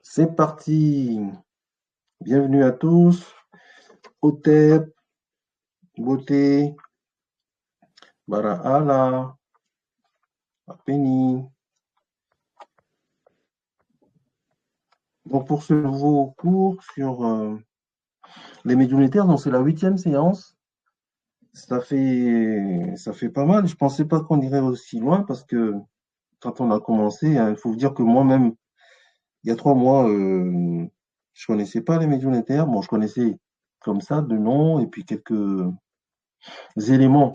C'est parti. Bienvenue à tous. Otep, Beauté, Barahala, Apeni. Donc pour ce nouveau cours sur les médiumnitaires, donc c'est la 8e séance. Ça fait pas mal. Je pensais pas qu'on irait aussi loin parce que quand on a commencé, hein, il faut vous dire que moi-même, il y a 3 mois, je connaissais pas les médiumnitaires. Bon, je connaissais comme ça de nom et puis quelques éléments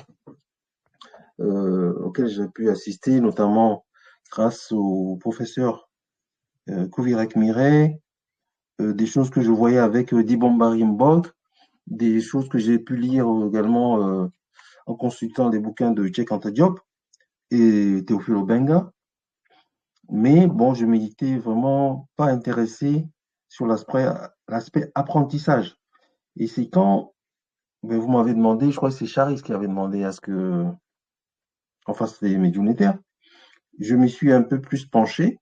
auxquels j'ai pu assister, notamment grâce au professeur Kouvirek Mireille, des choses que je voyais avec Dibombari Mbok, des choses que j'ai pu lire également en consultant les bouquins de Cheikh Anta Diop et Théophile Obenga. Mais bon, je m'étais vraiment pas intéressé sur l'aspect apprentissage. Et c'est quand vous m'avez demandé, je crois que c'est Charis qui avait demandé à ce que on fasse les médiumnitaires. Je m'y suis un peu plus penché.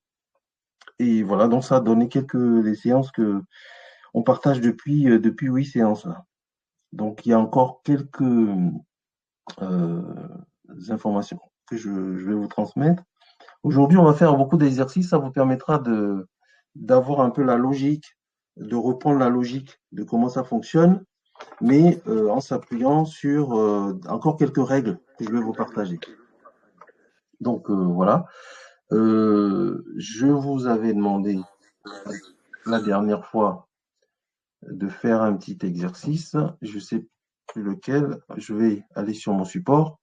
Et voilà, donc ça a donné les séances que on partage depuis 8 séances là. Donc il y a encore quelques informations que je vais vous transmettre. Aujourd'hui, on va faire beaucoup d'exercices. Ça vous permettra d'avoir un peu la logique, de reprendre la logique de comment ça fonctionne, mais en s'appuyant sur encore quelques règles que je vais vous partager. Donc voilà. Je vous avais demandé la dernière fois de faire un petit exercice. Je ne sais plus lequel. Je vais aller sur mon support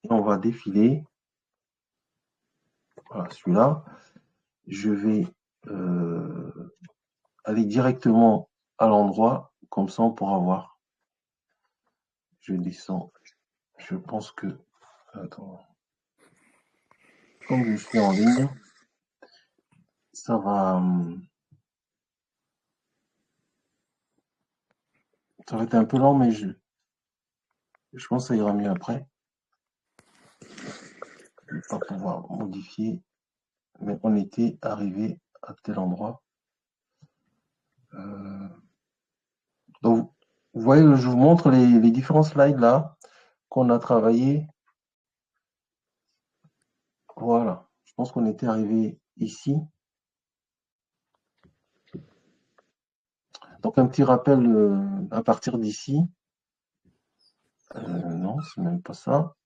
et on va défiler. Voilà, celui-là. Je vais aller directement à l'endroit, comme ça on pourra voir. Je descends. Je pense que. Attends. Comme je suis en ligne, ça va être un peu lent, mais je pense que ça ira mieux après. Je ne vais pas pouvoir modifier, mais on était arrivé à tel endroit. Donc, vous voyez, je vous montre les différents slides là qu'on a travaillé. Voilà. Je pense qu'on était arrivé ici. Donc, un petit rappel à partir d'ici. Non, c'est même pas ça.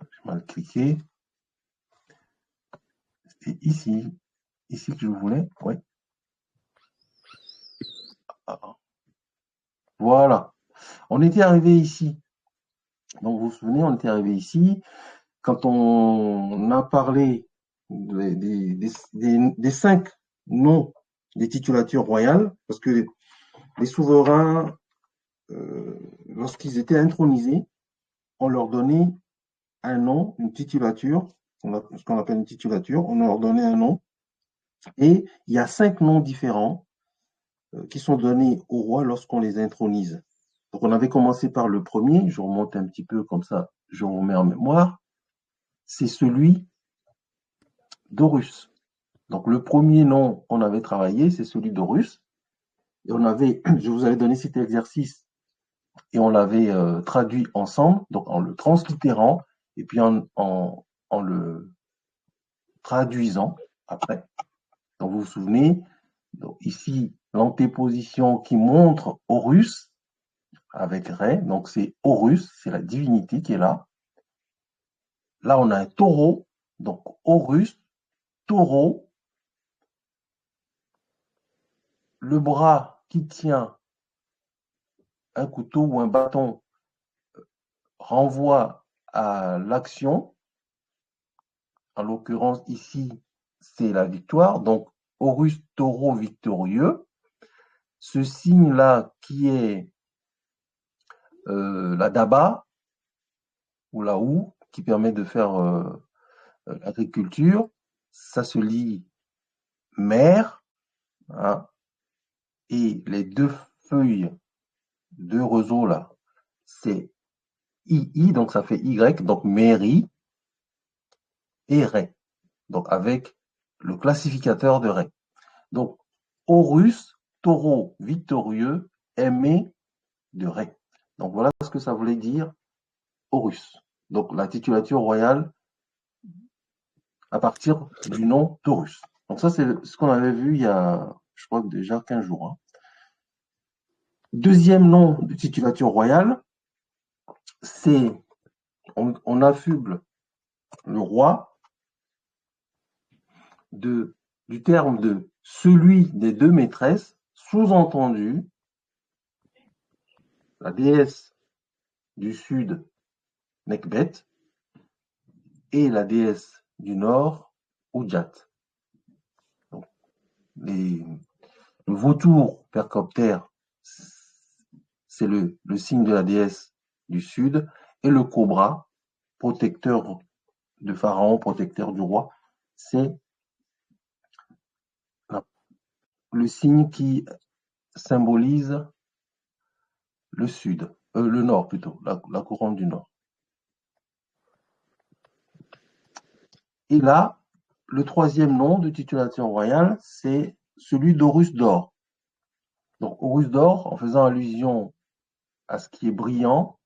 J'ai mal cliqué. C'est ici. Ici que je voulais. Oui. Voilà. On était arrivé ici. Donc, vous vous souvenez, on était arrivé ici. Quand on a parlé des 5 noms des titulatures royales, parce que les souverains, lorsqu'ils étaient intronisés, on leur donnait un nom, une titulature, ce qu'on appelle une titulature, on leur donnait un nom, et il y a 5 noms différents qui sont donnés au roi lorsqu'on les intronise. Donc on avait commencé par le premier, je remonte un petit peu comme ça, je vous remets en mémoire, c'est celui d'Horus. Donc le premier nom qu'on avait travaillé, c'est celui d'Horus. Et je vous avais donné cet exercice et on l'avait traduit ensemble, donc en le translittérant et puis en le traduisant après. Donc vous vous souvenez, donc ici l'antéposition qui montre Horus avec Ré, donc c'est Horus, c'est la divinité qui est là. Là on a un taureau, donc Horus, taureau, le bras qui tient un couteau ou un bâton renvoie à l'action. En l'occurrence, ici, c'est la victoire. Donc, Horus taureau victorieux. Ce signe-là qui est la daba ou la houe, qui permet de faire l'agriculture, ça se lit mer, hein, et les 2 feuilles de roseau là, c'est II, donc ça fait Y, donc mairie, et Ré, donc avec le classificateur de Ré. Donc, Horus, taureau victorieux, aimé de Ré. Donc, voilà ce que ça voulait dire Horus. Donc, la titulature royale à partir du nom Taurus. Donc, ça, c'est ce qu'on avait vu il y a, je crois, déjà 15 jours. Hein. Deuxième nom de titulature royale, c'est on affuble le roi du terme de celui des deux maîtresses, sous-entendu la déesse du sud, Nekbet, et la déesse du nord, Oudjat. Donc, le vautour percoptère, c'est le signe de la déesse du sud, et le cobra, protecteur de Pharaon, protecteur du roi, c'est le signe qui symbolise le sud, le nord plutôt, la couronne du nord. Et là, le troisième nom de titulature royale, c'est celui d'Horus d'or. Donc Horus d'or, en faisant allusion à ce qui est brillant,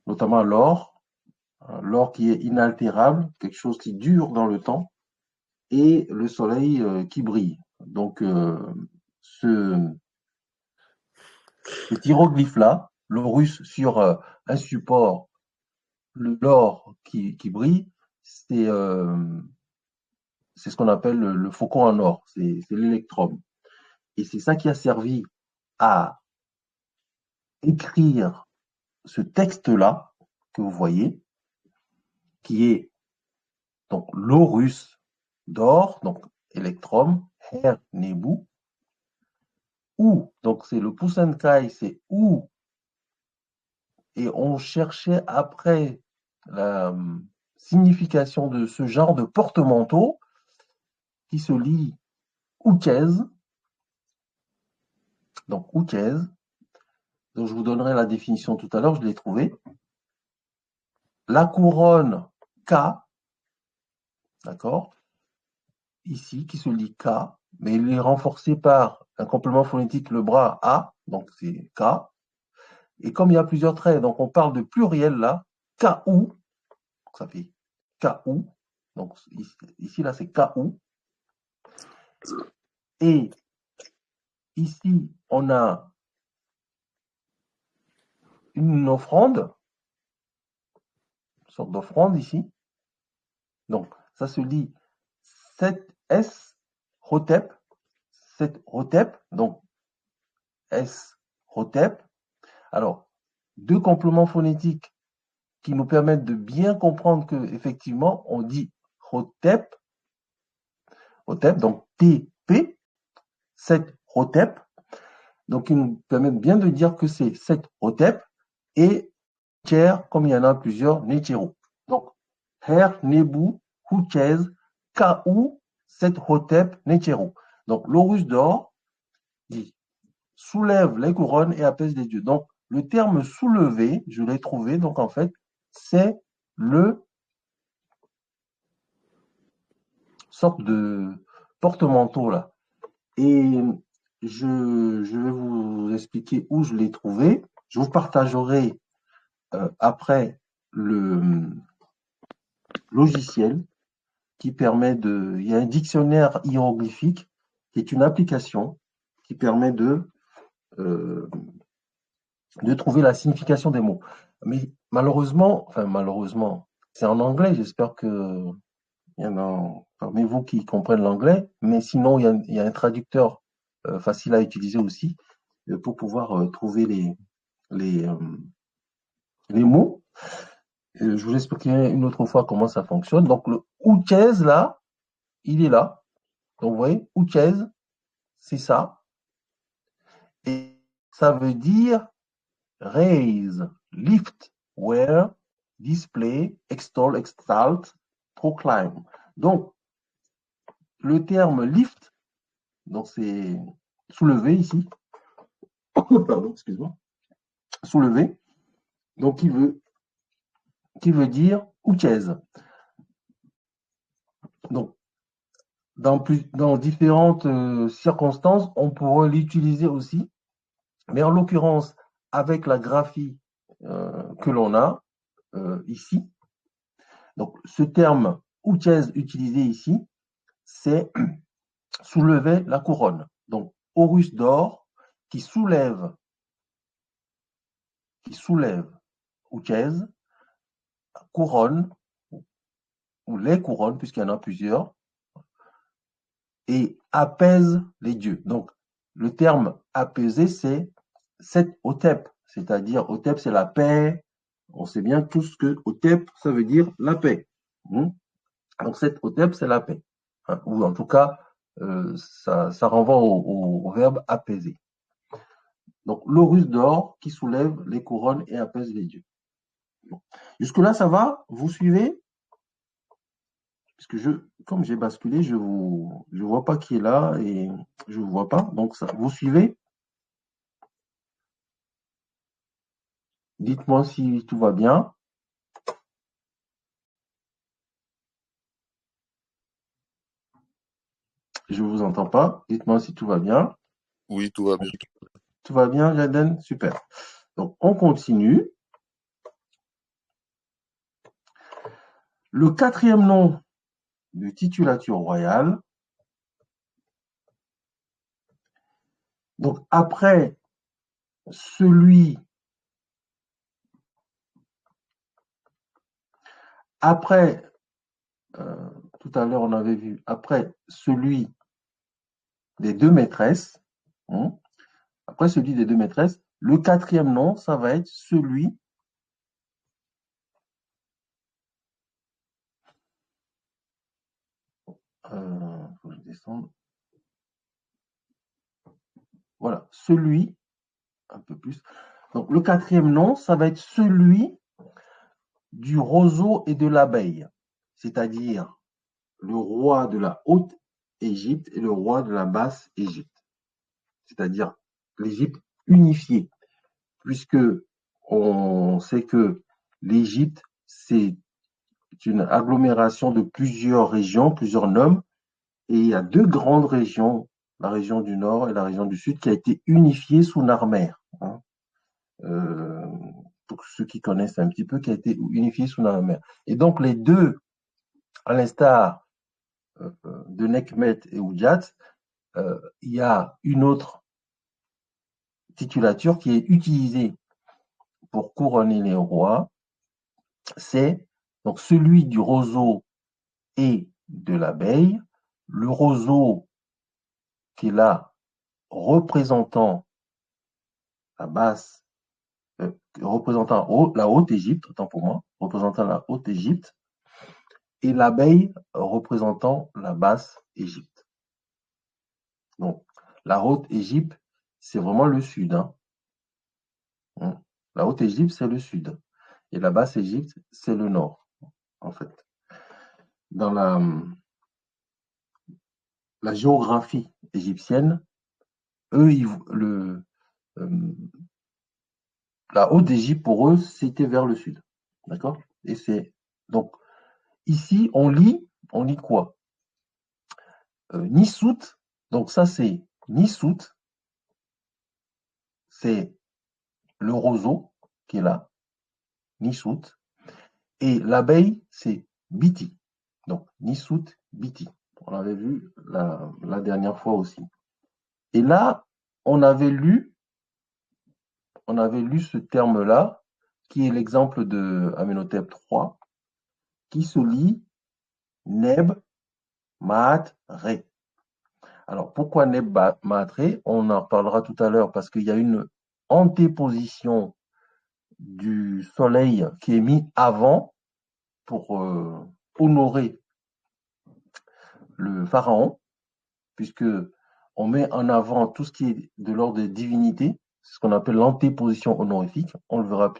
notamment l'or, l'or qui est inaltérable, quelque chose qui dure dans le temps, et le soleil qui brille. Donc cet hiéroglyphe-là, l'Horus sur un support, l'or qui brille, c'est ce qu'on appelle le faucon en or, c'est l'électrum. Et c'est ça qui a servi à écrire ce texte-là que vous voyez, qui est donc l'Horus d'or, donc Electrum, Her Nebu, ou, donc c'est le Poussinkai, c'est ou, et on cherchait après la signification de ce genre de porte-manteau qui se lit Oukez, donc Oukez, donc je vous donnerai la définition tout à l'heure, je l'ai trouvé. La couronne K, d'accord, ici, qui se lit K, mais il est renforcé par un complément phonétique, le bras A, donc c'est K. Et comme il y a plusieurs traits, donc on parle de pluriel là, KU, ça fait KU, donc ici là c'est KU. Et ici, on a une offrande, une sorte d'offrande ici. Donc, ça se lit 7S Hotep, 7 Hotep, donc S Hotep. Alors, deux compléments phonétiques qui nous permettent de bien comprendre que effectivement on dit Hotep, Hotep, donc TP, 7 Hotep, donc ils nous permettent bien de dire que c'est 7 Hotep et tiers, comme il y en a plusieurs, Necheru. Donc, Her, Nebu, Huchez, Kaou, 7 Hotep, Necheru. Donc, l'Horus d'or dit soulève les couronnes et apaise les dieux. Donc, le terme soulever, je l'ai trouvé, donc en fait, c'est le sorte de porte-manteau là. Et je vais vous expliquer où je l'ai trouvé. Je vous partagerai après le logiciel qui permet de... Il y a un dictionnaire hiéroglyphique qui est une application qui permet de trouver la signification des mots. Mais malheureusement, c'est en anglais, j'espère que il y en a parmi vous qui comprennent l'anglais, mais sinon, il y a un traducteur facile à utiliser aussi pour pouvoir trouver les, euh, les mots. Je vous expliquerai une autre fois comment ça fonctionne. Donc, le Uchez, là, il est là. Donc, vous voyez, Uchez, c'est ça. Et ça veut dire raise, lift, wear, display, extol, exalt, proclaim. Donc, le terme lift, donc c'est soulever ici, pardon, excuse-moi, soulever, donc qui veut dire Uchez. Donc, dans différentes circonstances, on pourrait l'utiliser aussi. Mais en l'occurrence, avec la graphie que l'on a ici, donc ce terme Uchez utilisé ici, c'est soulever la couronne. Donc, Horus d'or qui soulève Uchez, couronne, ou les couronnes, puisqu'il y en a plusieurs, et apaise les dieux. Donc, le terme apaiser, c'est cet Otep, c'est-à-dire Otep, c'est la paix. On sait bien tous que Otep, ça veut dire la paix. Donc, cet Otep, c'est la paix. Hein, ou en tout cas, ça renvoie au verbe apaiser. Donc, l'Horus d'or qui soulève les couronnes et apaise les dieux. Bon. Jusque-là, ça va? Vous suivez? Puisque comme j'ai basculé, je vois pas qui est là et je vous vois pas. Donc, vous suivez? Dites-moi si tout va bien. Je vous entends pas. Dites-moi si tout va bien. Oui, tout va bien. Tout va bien, Jaden? Super. Donc, on continue. Le quatrième nom de titulature royale. Donc, celui, après, tout à l'heure, on avait vu, après celui des deux maîtresses, hein, après celui des deux maîtresses, le quatrième nom, ça va être celui. Faut que je descende. Voilà, celui, un peu plus. Donc, le quatrième nom, ça va être celui du roseau et de l'abeille, c'est-à-dire le roi de la haute Égypte et le roi de la basse Égypte, c'est-à-dire l'Égypte unifiée, puisque on sait que l'Égypte, c'est une agglomération de plusieurs régions, plusieurs noms, et il y a deux grandes régions, la région du Nord et la région du Sud, qui a été unifiée sous Narmer. Hein. Euh, pour ceux qui connaissent un petit peu, qui a été unifiée sous Narmer. Et donc les deux, à l'instar de Nekmet et Oudjat, il y a une autre titulature qui est utilisée pour couronner les rois, c'est donc celui du roseau et de l'abeille. Le roseau qui est là représentant la basse, représentant la Haute-Égypte, autant pour moi, représentant la Haute-Égypte, et l'abeille représentant la basse Égypte. Donc, la Haute-Égypte, c'est vraiment le sud. Hein. La Haute-Égypte, c'est le sud. Et la Basse-Égypte, c'est le nord, en fait. Dans la géographie égyptienne, eux, la Haute-Égypte, pour eux, c'était vers le sud. D'accord? Et c'est. Donc, ici, on lit quoi? Nissout, donc ça, c'est Nissout, c'est le roseau qui est là, Nissout. Et l'abeille, c'est Biti. Donc, Nissout, Biti. On l'avait vu la dernière fois aussi. Et là, on avait lu, ce terme-là, qui est l'exemple de Amenhotep III, qui se lit Neb, Maat, Ré. Alors, pourquoi Neb, Maat, Ré? On en parlera tout à l'heure parce qu'il y a une antéposition du soleil qui est mis avant pour honorer le pharaon, puisque on met en avant tout ce qui est de l'ordre des divinités, c'est ce qu'on appelle l'antéposition honorifique. On le verra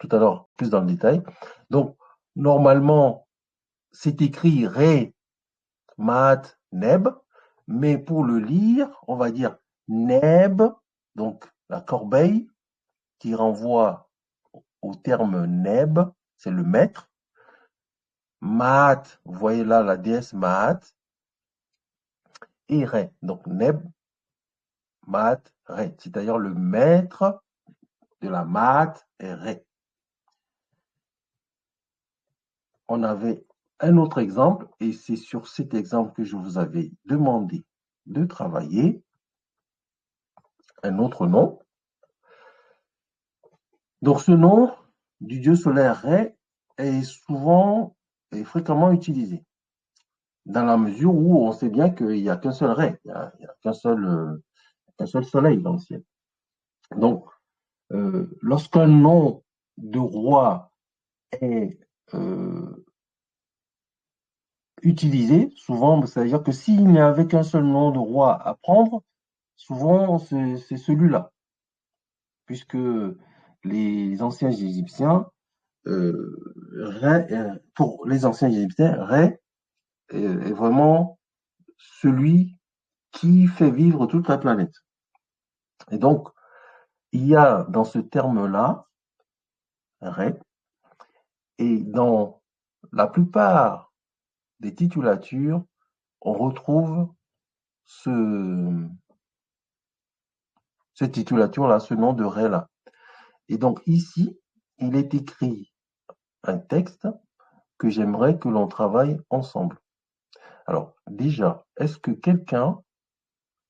tout à l'heure plus dans le détail. Donc, normalement, c'est écrit Ré, Mat, Neb, mais pour le lire, on va dire Neb, donc la corbeille, qui renvoie au terme Neb, c'est le maître. Maat, vous voyez là la déesse Maat, et ré. Donc neb, mat, ré. C'est-à-dire le maître de la mat est ré. On avait un autre exemple, et c'est sur cet exemple que je vous avais demandé de travailler. Un autre nom. Donc ce nom du dieu solaire Ré est souvent et fréquemment utilisé, dans la mesure où on sait bien qu'il n'y a qu'un seul Ré, il n'y a, qu'un seul soleil dans le ciel. Donc, lorsqu'un nom de roi est utilisé, souvent, ça veut dire que s'il n'y avait qu'un seul nom de roi à prendre, souvent c'est celui-là, puisque les anciens Égyptiens, Ré, pour les anciens Égyptiens, Ré est vraiment celui qui fait vivre toute la planète. Et donc, il y a dans ce terme-là, Ré, et dans la plupart des titulatures, on retrouve cette titulature-là, ce nom de Ré-là. Et donc ici, il est écrit un texte que j'aimerais que l'on travaille ensemble. Alors déjà, est-ce que quelqu'un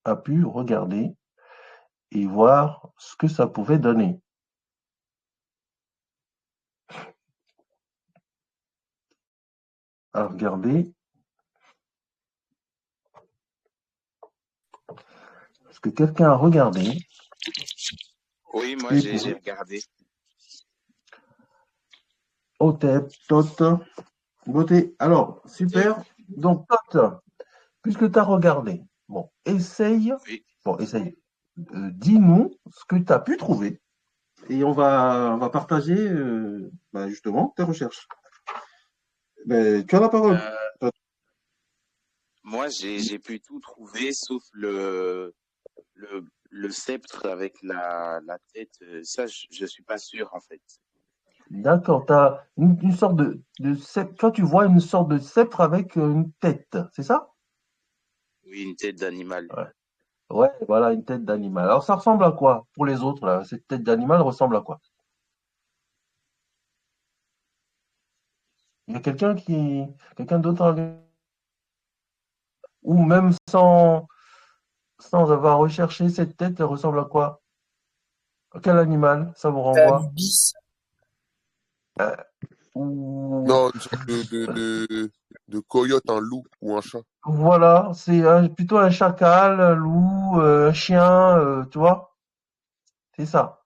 a pu regarder et voir ce que ça pouvait donner? À regarder. Est-ce que quelqu'un a regardé? Oui, Ce moi qu'il j'ai pouvait. regardé. Otep, Tot, beauté. Alors, Et, super. Donc, Tot, puisque tu as regardé, bon, essaye, oui. dis-nous ce que tu as pu trouver et on va partager justement tes recherches. Ben, tu as la parole. Euh, Moi j'ai pu tout trouver sauf le sceptre avec la tête. Ça, je suis pas sûr en fait. D'accord, tu as une sorte de sceptre. Toi, tu vois une sorte de sceptre avec une tête, c'est ça? Oui, une tête d'animal. Ouais. Ouais, voilà, une tête d'animal. Alors, ça ressemble à quoi pour les autres, là? Cette tête d'animal ressemble à quoi? Il y a quelqu'un d'autre, ou même sans avoir recherché cette tête, elle ressemble à quoi? À quel animal ça vous renvoie? Anubis. Ou Non, une sorte de coyote, un loup ou un chat. voilà, c'est plutôt un chacal, un loup, un chien, tu vois? C'est ça.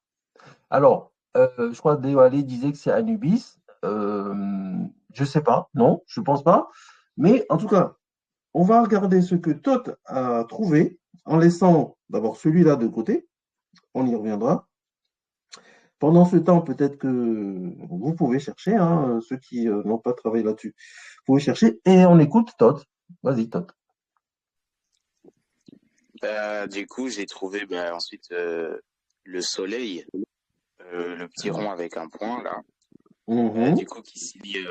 Alors, je crois que Déwalé disait que c'est Anubis. Je sais pas, non, je pense pas. Mais en tout cas, on va regarder ce que Toth a trouvé en laissant d'abord celui-là de côté. On y reviendra. Pendant ce temps, peut-être que vous pouvez chercher, hein, ceux qui n'ont pas travaillé là-dessus. Vous pouvez chercher et on écoute Todd. Vas-y, Todd. Du coup, j'ai trouvé ensuite le soleil, le petit rond avec un point là. Du Mhm, coup, qui se lit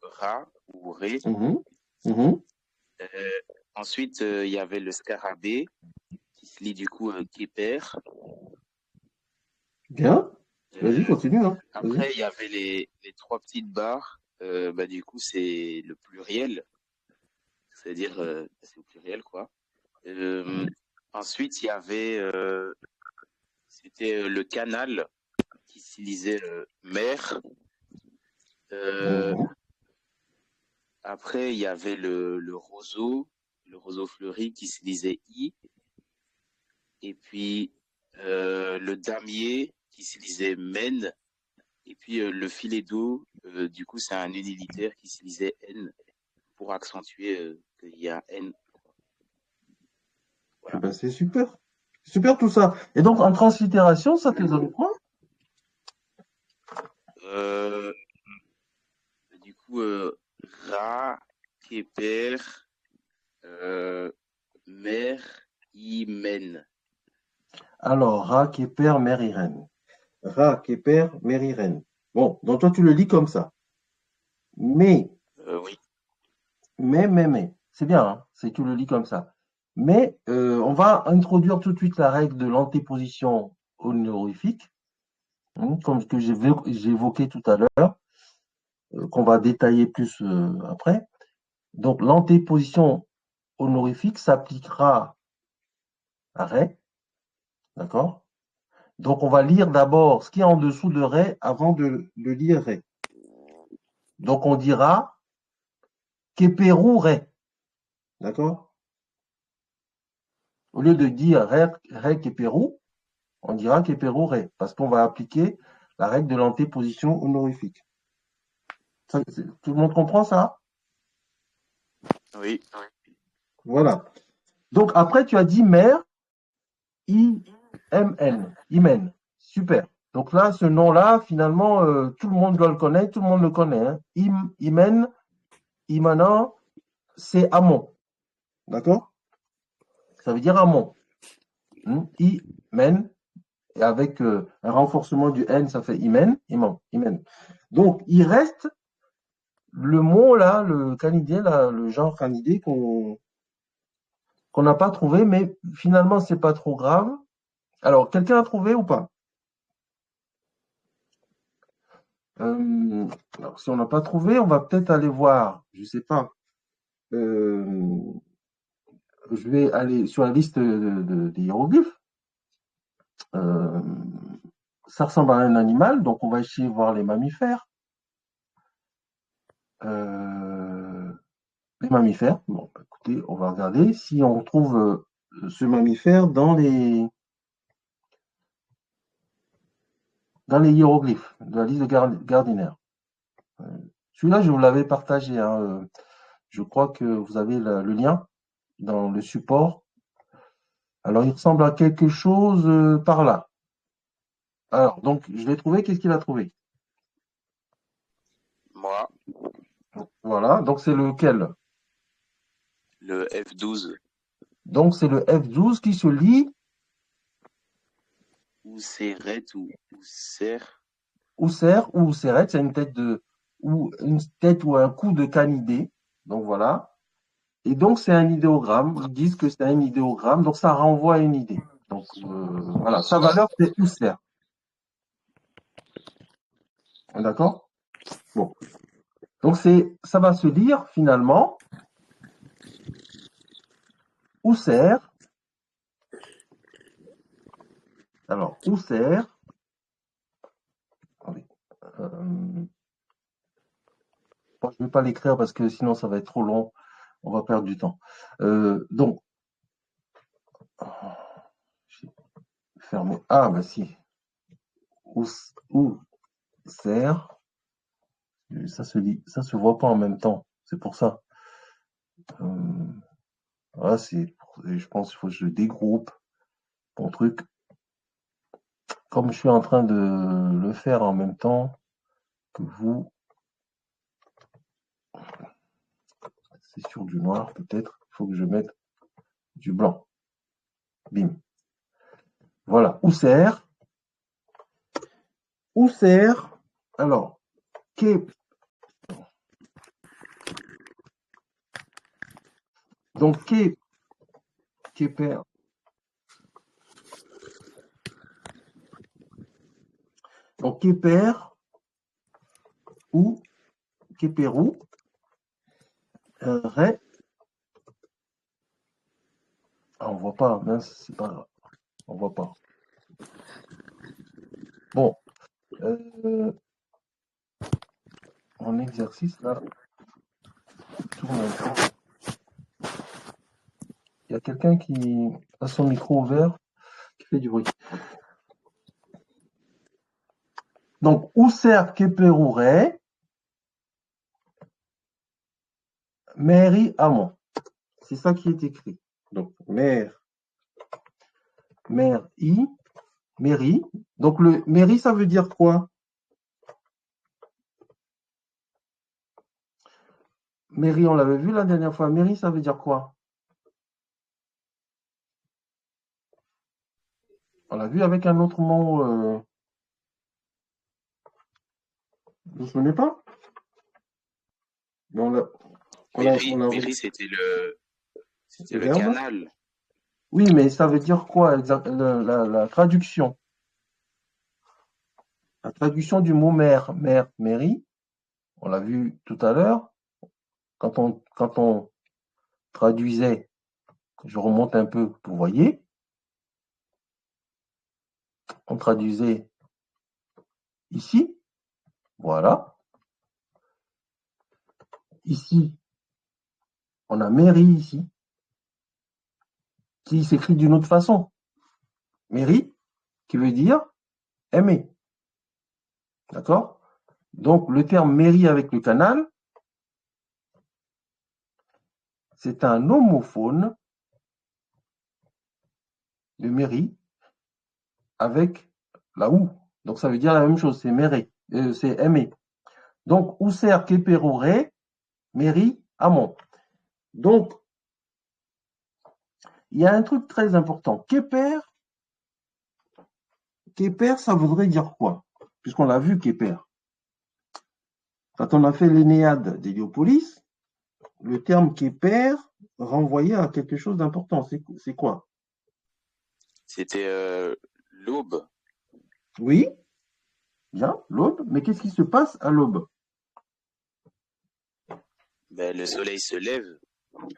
Ra ou Ré. mhm, mhm. Euh, Ensuite, il y avait le scarabée qui se lit du coup Képer. Bien. Vas-y, Euh, continue, hein. Vas-y. Après, il y avait les trois petites barres. Du coup, c'est le pluriel, c'est-à-dire c'est au pluriel quoi. Euh, Ensuite, il y avait c'était le canal qui se lisait mer. Euh, Mhm. Après, il y avait le roseau fleuri qui se lisait i. Et puis le damier qui se lisait men. Et puis le filet d'eau, du coup, c'est un unilitaire qui se lisait n pour accentuer qu'il y a n. Eh Voilà. ben, c'est super. Super tout ça. Et donc, en translittération, ça te donne quoi? Euh, du coup, Ra, Keper, euh, Mer, Imen. Alors, Ra, Képer, Mériren. Ra, Képer, Mériren. Bon, donc toi, tu le lis comme ça. Mais, Oui. c'est bien, hein, c'est tu le lis comme ça. Mais on va introduire tout de suite la règle de l'antéposition honorifique, comme ce que j'ai évoqué tout à l'heure, qu'on va détailler plus après. Donc, l'antéposition honorifique s'appliquera à Ré, d'accord? Donc, on va lire d'abord ce qui est en dessous de Ré avant de lire Ré. Donc, on dira Képerou Ré, d'accord? Au lieu de dire Ré Képerou, on dira Képerou Ré, parce qu'on va appliquer la règle de l'antéposition honorifique. Tout le monde comprend ça? Oui. Voilà. Donc, après, tu as dit mère, I-M-N, Imen. Super. Donc là, ce nom-là, finalement, tout le monde doit le connaître, tout le monde le connaît. Hein. Imen, Imana, c'est Amon. D'accord? Ça veut dire Amon. Imen, et avec un renforcement du N, ça fait Imen, Iman, Imen. Donc, il reste le mot là, le canidé, là, le genre canidé qu'on n'a pas trouvé, mais finalement, c'est pas trop grave. Alors, quelqu'un a trouvé ou pas? Alors, si on n'a pas trouvé, on va peut-être aller voir, je sais pas. Je vais aller sur la liste des hiéroglyphes. Ça ressemble à un animal, donc on va essayer de voir les mammifères. Les mammifères. Bon, écoutez, on va regarder si on trouve ce mammifère dans les hiéroglyphes de la liste de Gardiner. Celui-là, je vous l'avais partagé. Hein. Je crois que vous avez le lien dans le support. Alors, il ressemble à quelque chose par là. Alors, donc, je l'ai trouvé. Qu'est-ce qu'il a trouvé? Moi, Voilà. Donc, c'est lequel? le F12. Donc, c'est le F12 qui se lit Ou Serrette ou Serre. Ousser ou Ousseret. C'est une tête ou un coup de canidé. Donc, voilà. Et donc, c'est un idéogramme. Ils disent que c'est un idéogramme. Donc, ça renvoie à une idée. Donc, voilà. Sa valeur, c'est Ousser. D'accord? Bon. Donc, ça va se lire finalement Ousser. Alors, Ousser. Attendez. Bon, je ne vais pas l'écrire parce que sinon, ça va être trop long. On va perdre du temps. Donc, j'ai fermé. Ah, bah si. Ousser. Ça se voit pas en même temps. C'est pour ça. Voilà, je pense qu'il faut que je dégroupe mon truc. Comme je suis en train de le faire en même temps que vous, c'est sur du noir peut-être. Il faut que je mette du blanc. Bim. Voilà. Ousser. Ousser. Alors, donc, Képer. Donc, Képer ou Képérou, Ré. Ah, on voit pas, mince, c'est pas grave. On voit pas. Bon. En exercice, là, tourne un peu. Il y a quelqu'un qui a son micro ouvert, qui fait du bruit. Donc, Ousser Képérou Ré, Mairie Amont. C'est ça qui est écrit. Donc, mairie. Mairie. Donc, le mairie, ça veut dire quoi? Mairie, on l'avait vu la dernière fois. Mairie, ça veut dire quoi? On l'a vu avec un autre mot. Vous ne souvenez pas? Mais Mairie, c'était le verbe. canal. Oui, mais ça veut dire quoi la traduction? La traduction du mot mère, mère, mairie, on l'a vu tout à l'heure, quand on traduisait, je remonte un peu, vous voyez, on traduisait ici, voilà, ici, on a mairie ici, qui s'écrit d'une autre façon. Mairie, qui veut dire aimer, d'accord? Donc, le terme mairie avec le canal, c'est un homophone de mairie avec la ou. Donc, ça veut dire la même chose, c'est mairie, c'est aimer. Donc, Ousser, Keperoré, mairie, Amont. Donc, il y a un truc très important. Keper, ça voudrait dire quoi? Puisqu'on l'a vu, Keper. Quand on a fait l'Énéade d'Héliopolis, le terme Keper renvoyait à quelque chose d'important. C'est quoi? C'était l'aube. Oui, bien, l'aube. Mais qu'est-ce qui se passe à l'aube? Ben, le soleil se lève.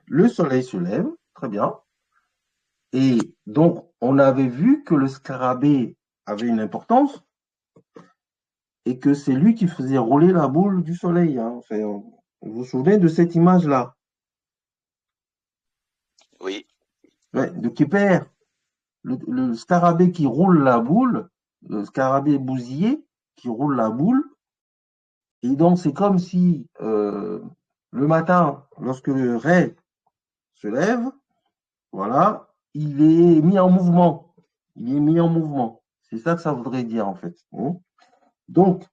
Le soleil se lève, très bien. Et donc, on avait vu que le scarabée avait une importance et que c'est lui qui faisait rouler la boule du soleil. Hein. Enfin, vous vous souvenez de cette image-là? Oui, Ouais, de Kepler, le scarabée qui roule la boule, le scarabée bousillé qui roule la boule. Et donc, c'est comme si le matin, lorsque le Ré se lève, voilà, il est mis en mouvement. Il est mis en mouvement. C'est ça que ça voudrait dire, en fait. Hein. Donc,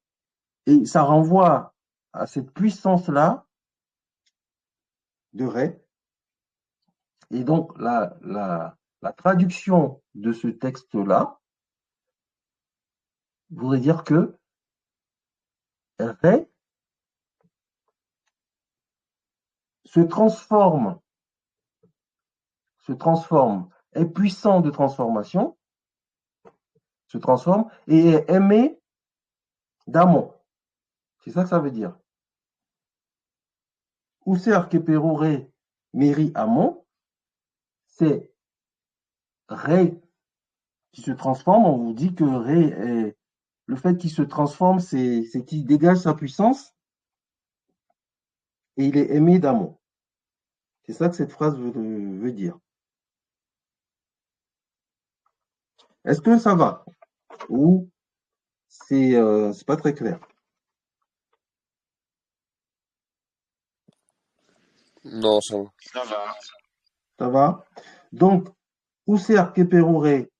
et ça renvoie à cette puissance-là de Ré. Et donc, la traduction de ce texte-là voudrait dire que Ré se transforme, est puissant de transformation, se transforme et est aimé d'amont. C'est ça que ça veut dire. Ousser Keperoré Meri Amont, c'est Ré qui se transforme. On vous dit que Ré est. Le fait qu'il se transforme, c'est qu'il dégage sa puissance et il est aimé d'amont. C'est ça que cette phrase veut dire. Est-ce que ça va? Ou c'est pas très clair? Non, ça va. ça va. Ça va? Donc, Ousser Keperoré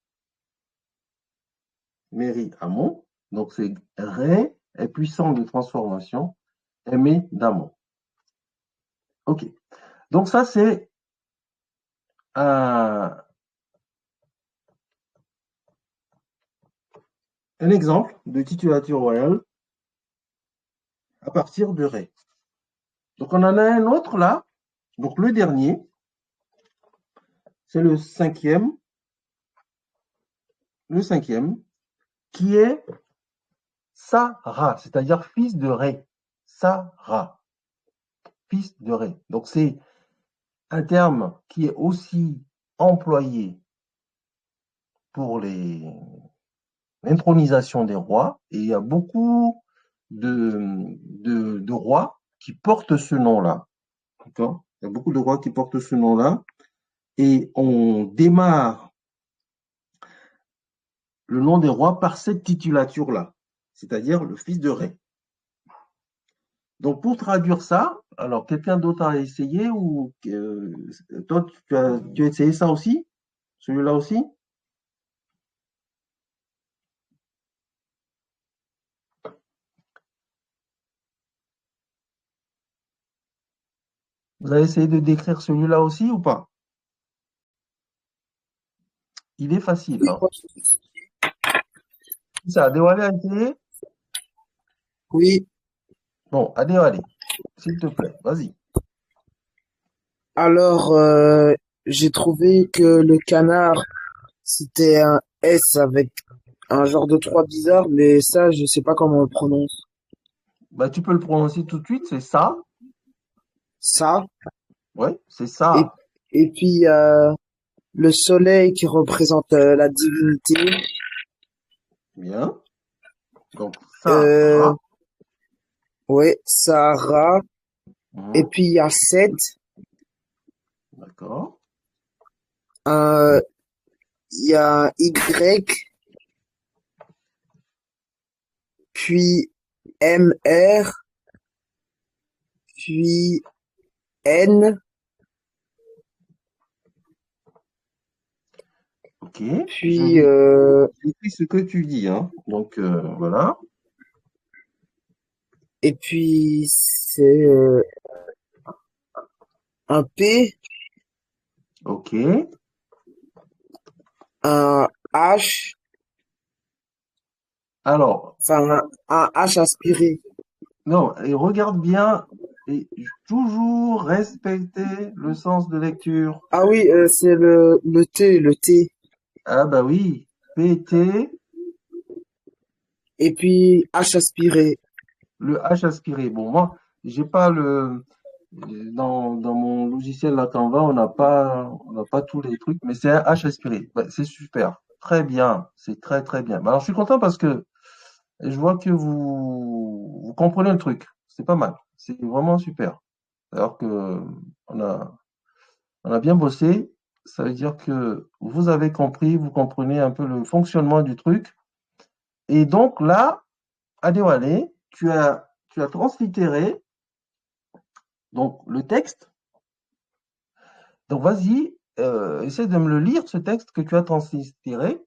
Meri Amont. Donc, c'est Ré est puissant de transformation, aimé d'amont. OK. Donc, ça, c'est un exemple de titulature royale à partir de Ré. Donc, on en a un autre là. Donc, le dernier, c'est le cinquième, qui est Sarah, c'est-à-dire fils de Ré. Sarah, fils de Ré. Donc, c'est un terme qui est aussi employé pour l'intronisation des rois, et il y a beaucoup de rois qui portent ce nom-là. D'accord? Il y a beaucoup de rois qui portent ce nom-là, et on démarre le nom des rois par cette titulature-là, c'est-à-dire le fils de Ré. Donc, pour traduire ça, alors quelqu'un d'autre a essayé ou toi, tu as essayé ça aussi? Celui-là aussi? Vous avez essayé de décrire celui-là aussi ou pas? Il est facile, Oui, hein? Ça, Adéwalé a essayé? oui. Bon, Adéwalé, s'il te plaît, vas-y. Alors, j'ai trouvé que le canard, c'était un S avec un genre de 3 bizarre, mais ça, je sais pas comment on le prononce. Bah, tu peux le prononcer tout de suite, c'est ça. Ça. Ouais, c'est Et, ça. et puis, le soleil qui représente la divinité. Bien. Donc, ça, Euh, ra. ouais, Sahara. Et Mhm. puis, il y a 7. D'accord. Il y a un Y. Puis MR. Puis N. Ok. Je Puis, vais j'écris ce que tu dis, hein. Donc, voilà. et puis, c'est un P. Ok. Un H. Alors, Enfin, un H aspiré. non, et regarde bien et toujours respecter le sens de lecture. Ah oui, c'est le T, le T. Ah bah oui, PT, Et puis H aspiré. le H aspiré. Bon, moi, j'ai pas le dans mon logiciel là Canva, on n'a pas tous les trucs, mais c'est un H aspiré. Bah, c'est super, très bien, c'est très très bien. Bah, alors je suis content parce que je vois que vous comprenez le truc. C'est pas mal, c'est vraiment super. Alors que on a On a bien bossé. Ça veut dire que vous avez compris, vous comprenez un peu le fonctionnement du truc. Et donc là, Adéwalé, tu as translittéré donc le texte. Donc vas-y, essaie de me le lire, ce texte que tu as translittéré.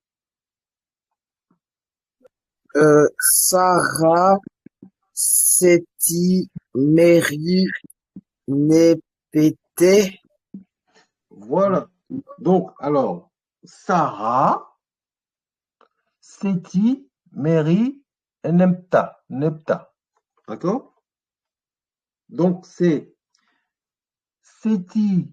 Sarah, Seti, Mary, Nepete. Voilà. Donc, alors, Sarah, Seti, Mary et Nepta. Nepta. D'accord? Donc, c'est Seti,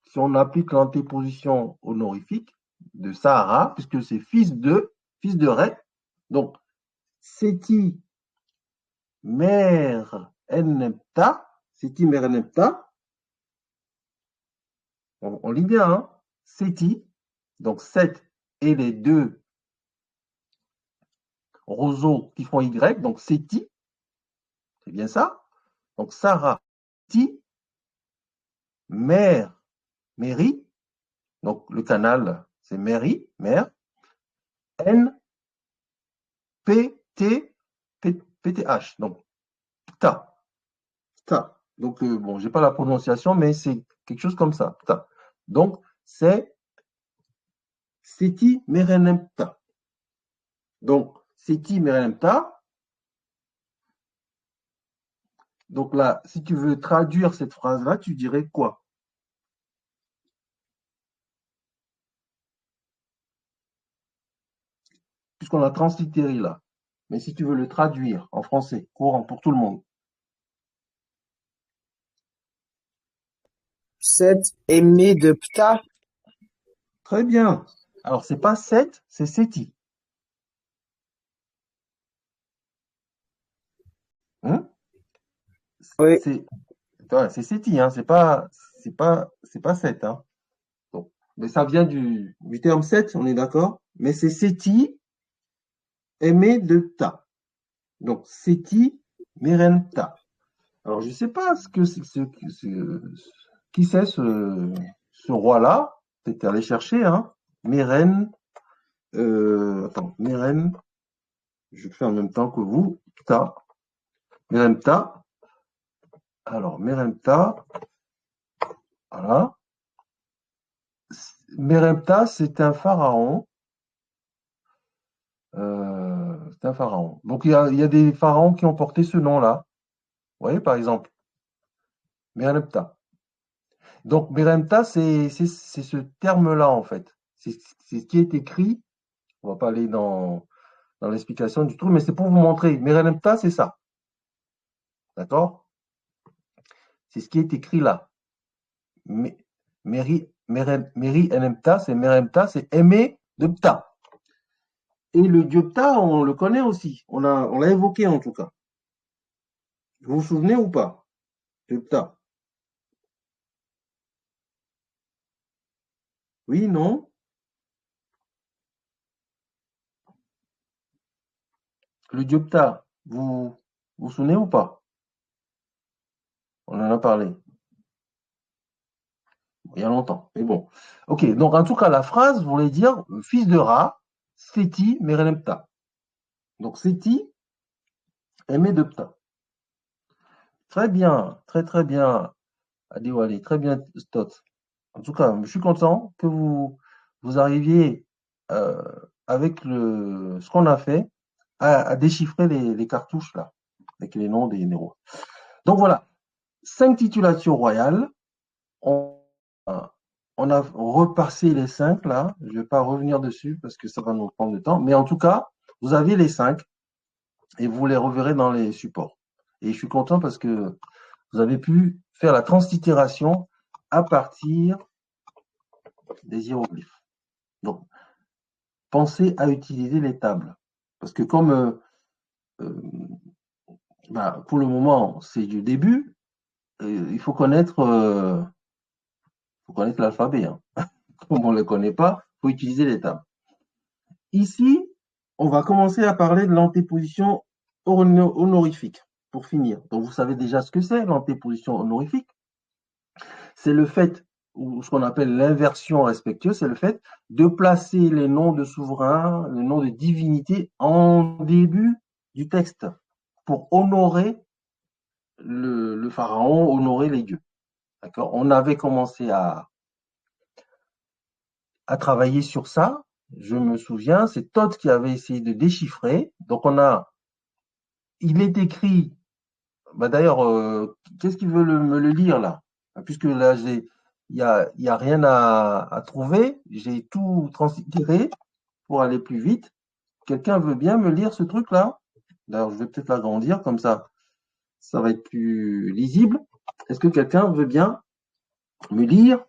si on applique l'antéposition honorifique de Sahara, puisque c'est fils de Ré. Donc, Seti Mer Ennepta, Seti Mer Ennepta, on lit bien, hein? Seti, donc 7 et les deux roseaux qui font Y, donc Seti, c'est bien ça. Donc, Sarah, Seti, Mer, Mairie, donc le canal, c'est Mairie, Mer, N, P, T, P, T, H, donc Pta. Pta. Donc, bon, j'ai pas la prononciation, mais c'est quelque chose comme ça. Pta. Donc, c'est Seti Merenempta. Donc, Seti Merenempta. Donc là, si tu veux traduire cette phrase-là, tu dirais quoi? Puisqu'on a translittéré là. Mais si tu veux le traduire en français, courant pour tout le monde. 7, aimé de Ptah. Très bien. Alors, c'est pas 7, c'est Seti. Hein? Oui, C'est ouais, c'est Seti, hein, c'est pas 7, hein. Donc, mais ça vient du terme 7, on est d'accord? Mais c'est Seti aimé de ta. Donc, Seti Merenta. Alors, je ne sais pas qui c'est ce roi-là. Peut-être aller chercher, hein. Meren, attends, Meren, je le fais en même temps que vous. Ta, Merenta. Alors, Merenta, voilà. Merenta, c'est un pharaon. C'est un pharaon. Donc, il y a des pharaons qui ont porté ce nom-là. Vous voyez, par exemple, Merenta. Donc, Merenta, c'est ce terme-là, en fait. C'est ce qui est écrit. On va pas aller dans l'explication du truc, mais c'est pour vous montrer. Merenta, c'est ça. D'accord? C'est ce qui est écrit là. Mé- Meri Enempta, c'est aimé de Ptah. Et le dieu Ptah, on le connaît aussi. On l'a évoqué en tout cas. Vous vous souvenez ou pas? De Ptah. Oui, non? Le dieu Ptah, vous souvenez ou pas? On en a parlé il y a longtemps. Mais bon. Ok, donc en tout cas, la phrase voulait dire fils de Ra, Séti, Mereneptah. Donc Séti, aimé de Ptah. Très bien, très très bien, Adiwali, très bien, Stott. En tout cas, je suis content que vous arriviez euh, avec ce qu'on a fait à déchiffrer les cartouches là, avec les noms des héros. Donc voilà, 5 titulations royales. On, on a repassé les 5 là. Je ne vais pas revenir dessus parce que ça va nous prendre du temps. Mais en tout cas, vous avez les 5 et vous les reverrez dans les supports. Et je suis content parce que vous avez pu faire la translittération à partir des hiéroglyphes. Donc, pensez à utiliser les tables. Parce que comme pour le moment, c'est du début, il faut connaître l'alphabet. Hein. Comme on ne le connaît pas, il faut utiliser les tables. Ici, on va commencer à parler de l'antéposition honorifique, pour finir. Donc, vous savez déjà ce que c'est, l'antéposition honorifique. C'est le fait, ou ce qu'on appelle l'inversion respectueuse, c'est le fait de placer les noms de souverains, les noms de divinités en début du texte pour honorer le pharaon, honorer les dieux. D'accord? On avait commencé à travailler sur ça. Je me souviens, c'est Todd qui avait essayé de déchiffrer. Donc il est écrit, d'ailleurs, qu'est-ce qu'il veut me le lire là? Puisque là, il y a rien à trouver. J'ai tout translittéré pour aller plus vite. Quelqu'un veut bien me lire ce truc-là? D'ailleurs, je vais peut-être l'agrandir comme ça va être plus lisible. Est-ce que quelqu'un veut bien me lire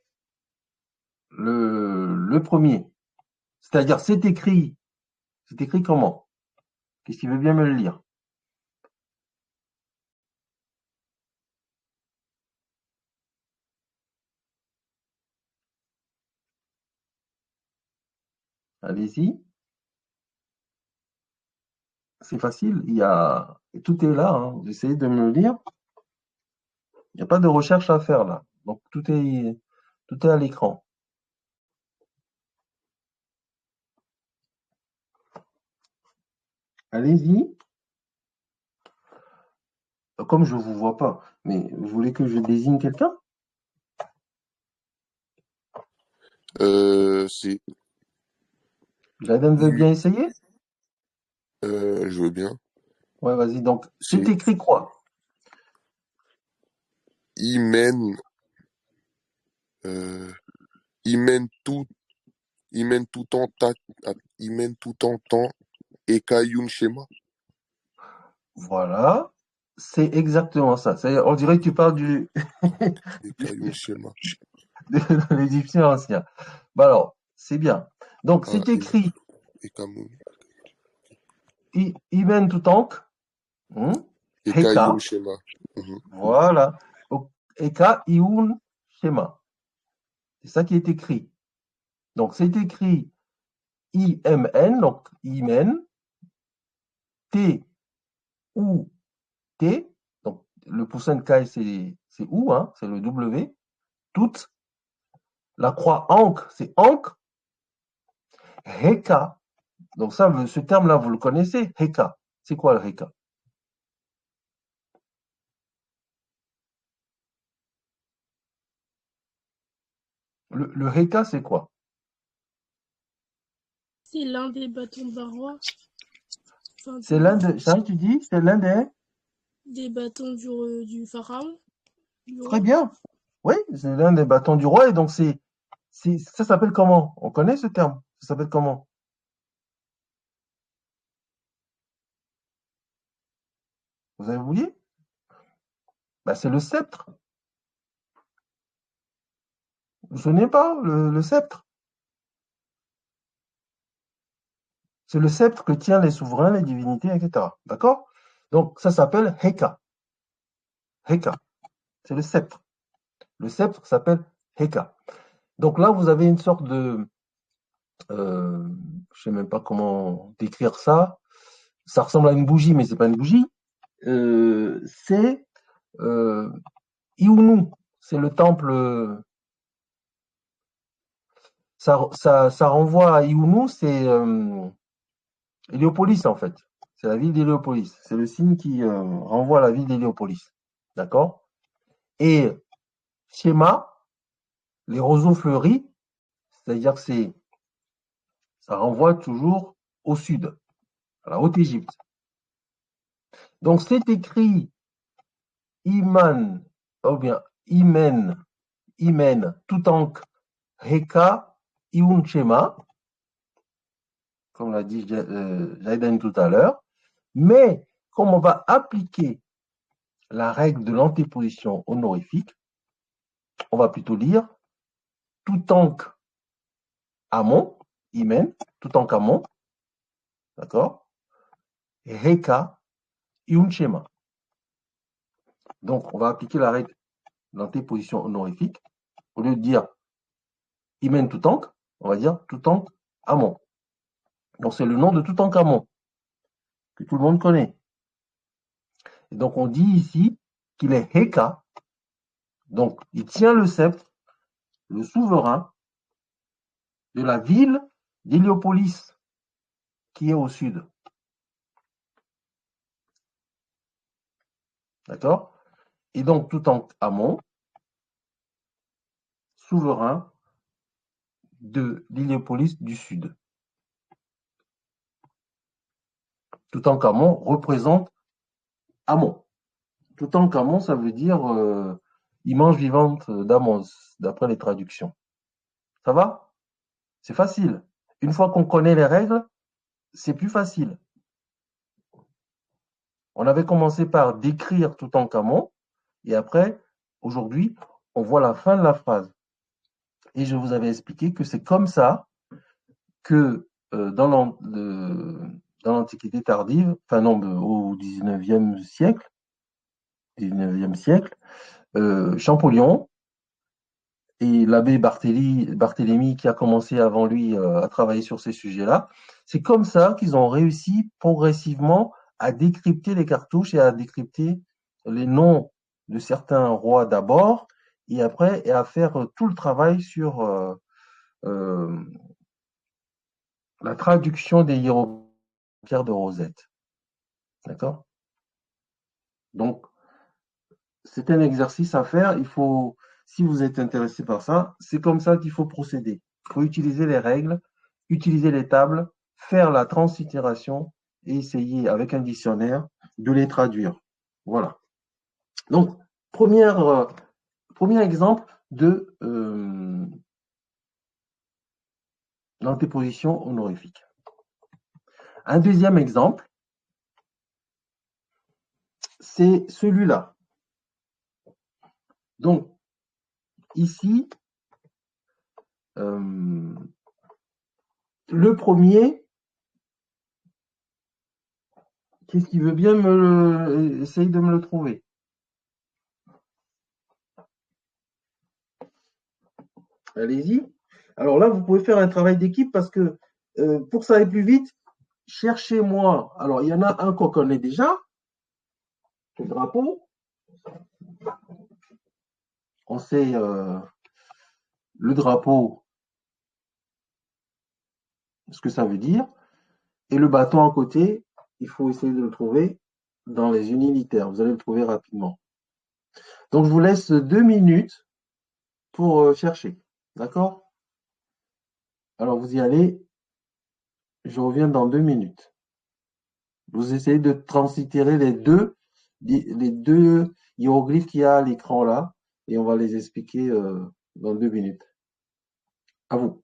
le premier? C'est-à-dire, c'est écrit comment? Qu'est-ce qu'il veut bien me le lire? Allez-y. C'est facile. Tout est là. Hein. Vous essayez de me le lire. Il n'y a pas de recherche à faire là. Donc tout est à l'écran. Allez-y. Comme je ne vous vois pas, mais vous voulez que je désigne quelqu'un? C'est Jaden veut bien essayer? je veux bien. Ouais, vas-y. Donc, c'est C'est écrit quoi? Imen, euh, Imen tout, Imen tout en ta, Imen tout en temps et Kayun Shema. Voilà. C'est exactement ça. On dirait que tu parles Et Kayun Shema. de l'Égyptien ancien. Alors, c'est bien. Donc, Ah, c'est écrit et Kamoun. Ibn Toutank, Et Kayun Heka, Shema. Mhm. voilà. Heka Iun Shema. C'est ça qui est écrit. Donc, c'est écrit IMN, donc Imen, T-U-T, donc le poussin de Kai, c'est ou, hein, c'est le W, toute, la croix Ankh, c'est Ankh, Heka, donc ça, ce terme-là, vous le connaissez, Heka. C'est quoi le Heka? Le Heka, c'est quoi? C'est l'un des bâtons d'un roi. Enfin, C'est l'un de, ça tu dis, c'est l'un des, des bâtons du pharaon, du très roi. bien, oui, c'est l'un des bâtons du roi, et donc ça s'appelle comment? On connaît ce terme, ça s'appelle comment? Vous avez oublié? C'est le sceptre. Vous ne souvenez pas, le sceptre? C'est le sceptre que tiennent les souverains, les divinités, etc. D'accord? Donc, ça s'appelle Heka. Heka, c'est le sceptre. Le sceptre s'appelle Heka. Donc là, vous avez une sorte de... je ne sais même pas comment décrire ça. Ça ressemble à une bougie, mais c'est pas une bougie. C'est Iunu. C'est le temple... Ça renvoie à Iunu, c'est Héliopolis, en fait. C'est la ville d'Héliopolis. C'est le signe qui renvoie à la ville d'Héliopolis. D'accord? Et Shema, les roseaux fleuris, c'est-à-dire que ça renvoie toujours au sud, à la Haute-Égypte. Donc c'est écrit Iman, ou bien Imen, Toutank, Heka, Iun Shema, comme l'a dit Jaiden tout à l'heure. Mais comme on va appliquer la règle de l'antéposition honorifique, on va plutôt lire Toutank Amon, Imen, Toutankhamon, d'accord? Et Heka, Iun Shema. Donc, on va appliquer la règle de l'antéposition honorifique. Au lieu de dire Imen Toutank, on va dire Toutankhamon. Donc, c'est le nom de Toutankhamon que tout le monde connaît. Et donc, on dit ici qu'il est Heka. Donc, il tient le sceptre, le souverain de la ville d'Héliopolis, qui est au sud. D'accord? Et donc, Toutankhamon, souverain de l'Héliopolis du sud. Toutankhamon représente Amon. Toutankhamon, ça veut dire image vivante d'Amon, d'après les traductions. Ça va? C'est facile. Une fois qu'on connaît les règles, c'est plus facile. On avait commencé par décrire Toutankhamon, et après, aujourd'hui, on voit la fin de la phrase. Et je vous avais expliqué que c'est comme ça que dans l'Antiquité tardive, enfin non, au 19e siècle, Champollion et l'abbé Barthélemy, qui a commencé avant lui à travailler sur ces sujets-là, c'est comme ça qu'ils ont réussi progressivement à décrypter les cartouches et à décrypter les noms de certains rois d'abord, et après, et à faire tout le travail sur la traduction des hiéroglyphes de Rosette. D'accord? Donc, c'est un exercice à faire. Il faut, si vous êtes intéressé par ça, c'est comme ça qu'il faut procéder. Il faut utiliser les règles, utiliser les tables, faire la translittération et essayer avec un dictionnaire de les traduire. Voilà. Donc, premier exemple de l'antéposition honorifique. Un deuxième exemple, c'est celui-là. Donc, ici, le premier, qu'est-ce qui veut bien essayer de me le trouver? Allez-y. Alors là, vous pouvez faire un travail d'équipe parce que pour que ça aille plus vite, cherchez-moi. Alors, il y en a un qu'on connaît déjà, le drapeau. On sait le drapeau, ce que ça veut dire. Et le bâton à côté, il faut essayer de le trouver dans les unilitaires. Vous allez le trouver rapidement. Donc, je vous laisse 2 minutes pour chercher. D'accord? Alors, vous y allez. Je reviens dans 2 minutes. Vous essayez de translittérer les deux hiéroglyphes qu'il y a à l'écran là, et on va les expliquer dans 2 minutes. À vous.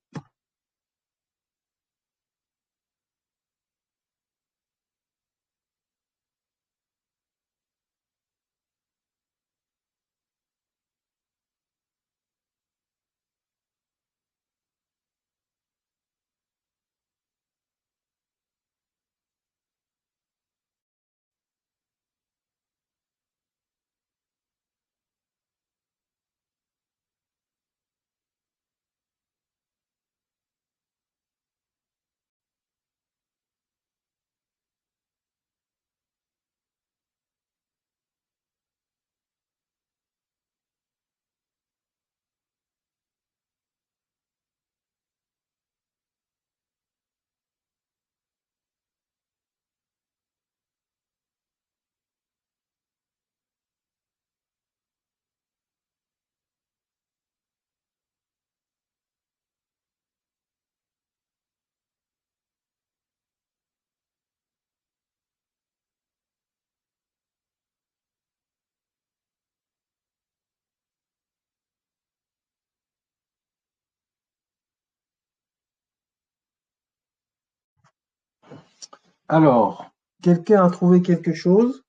Alors, quelqu'un a trouvé quelque chose?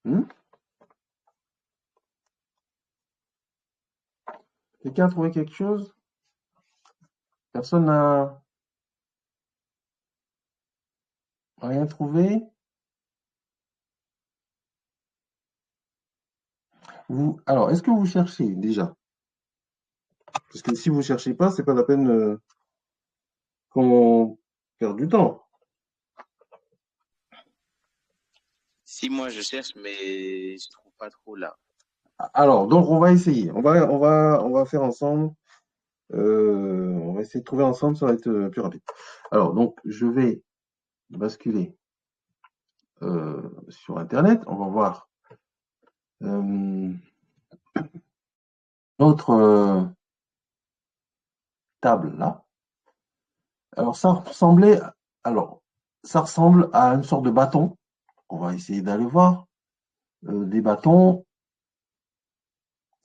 Hmm? Quelqu'un a trouvé quelque chose? Personne n'a rien trouvé? Alors, est-ce que vous cherchez déjà? Parce que si vous ne cherchez pas, c'est pas la peine qu'on perde du temps. Si moi je cherche, mais je trouve pas trop là. Alors, donc on va essayer. On va faire ensemble. On va essayer de trouver ensemble, ça va être plus rapide. Alors, donc, je vais basculer sur Internet. On va voir notre table là. Alors, ça ressemble à une sorte de bâton. On va essayer d'aller voir. Des bâtons,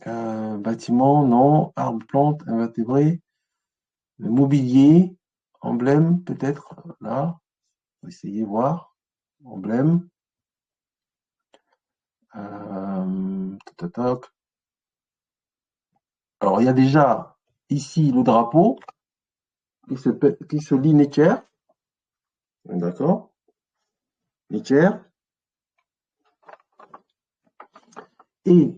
bâtiments, non, arbres, plantes, invertébrés, mobilier, emblème, peut-être, là. On va essayer de voir. Emblème. Toc, toc. Alors, il y a déjà ici le drapeau qui se lit Necker. D'accord? Necker. Et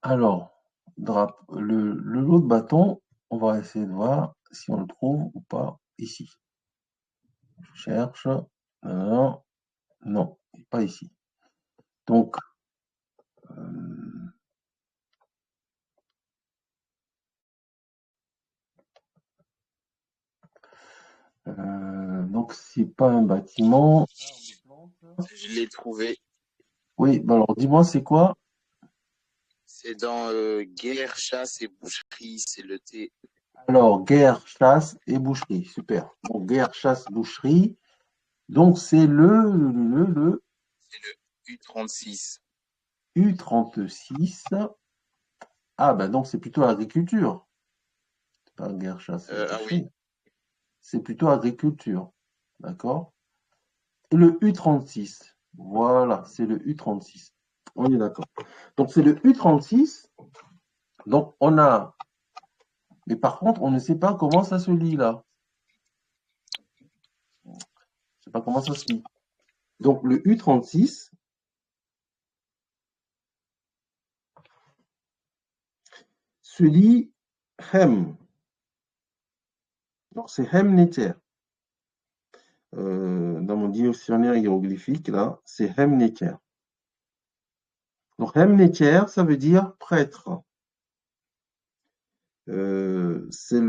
alors, l'autre bâton, on va essayer de voir si on le trouve ou pas ici. Je cherche. Non, non, pas ici. Donc, donc c'est pas un bâtiment. Je l'ai trouvé. Oui, bah alors dis-moi c'est quoi? C'est dans guerre, chasse et boucherie. C'est le T. Alors, guerre, chasse et boucherie. Super. Donc, guerre, chasse, boucherie. Donc, c'est le C'est le U36. U36. Ah, ben donc c'est plutôt agriculture. C'est pas guerre, chasse et Ah oui. boucherie. C'est plutôt agriculture. D'accord? Et le U36. Voilà, c'est le U36. On est d'accord. Donc, c'est le U36. Donc, on a. Mais par contre, on ne sait pas comment ça se lit là. Je ne sais pas comment ça se lit. Donc, le U36 se lit Hem. Donc, c'est Hem-Neter. Dans mon dictionnaire hiéroglyphique, là, c'est Hem-Neter. Donc, Hem-Neter, ça veut dire prêtre. C'est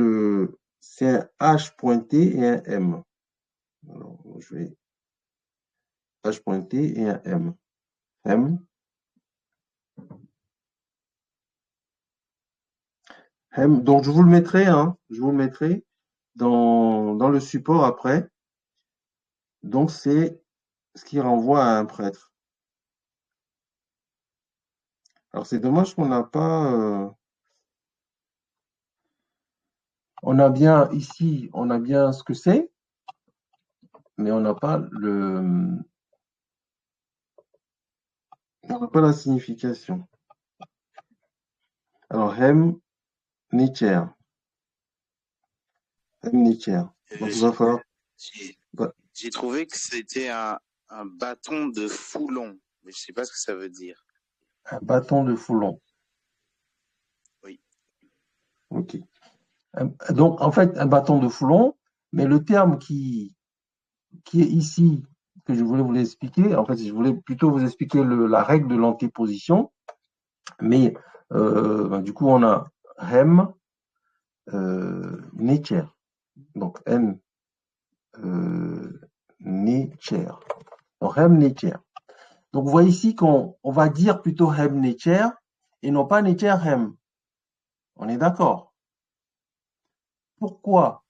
un H pointé et un M. Alors, je vais H pointé et un M. Hem. Hem. Donc, je vous le mettrai, hein, je vous le mettrai dans le support après. Donc, c'est ce qui renvoie à un prêtre. Alors, c'est dommage qu'on n'a pas. On a bien ici, on a bien ce que c'est, mais on n'a pas la signification. Alors, hem, nicher. Hem, nicher. Donc, il va falloir. J'ai bah, j'ai trouvé que c'était un bâton de foulon. Mais je sais pas ce que ça veut dire. Un bâton de foulon. Oui. OK. Donc, en fait, un bâton de foulon, mais le terme qui est ici, que je voulais vous expliquer, en fait, je voulais plutôt vous expliquer la règle de l'antéposition, mais du coup, on a hem, nicher. Donc, n, nicher. Donc, hem, nicher. Donc, vous voyez ici qu'on va dire plutôt hem, nicher et non pas nicher, hem. On est d'accord? Pourquoi?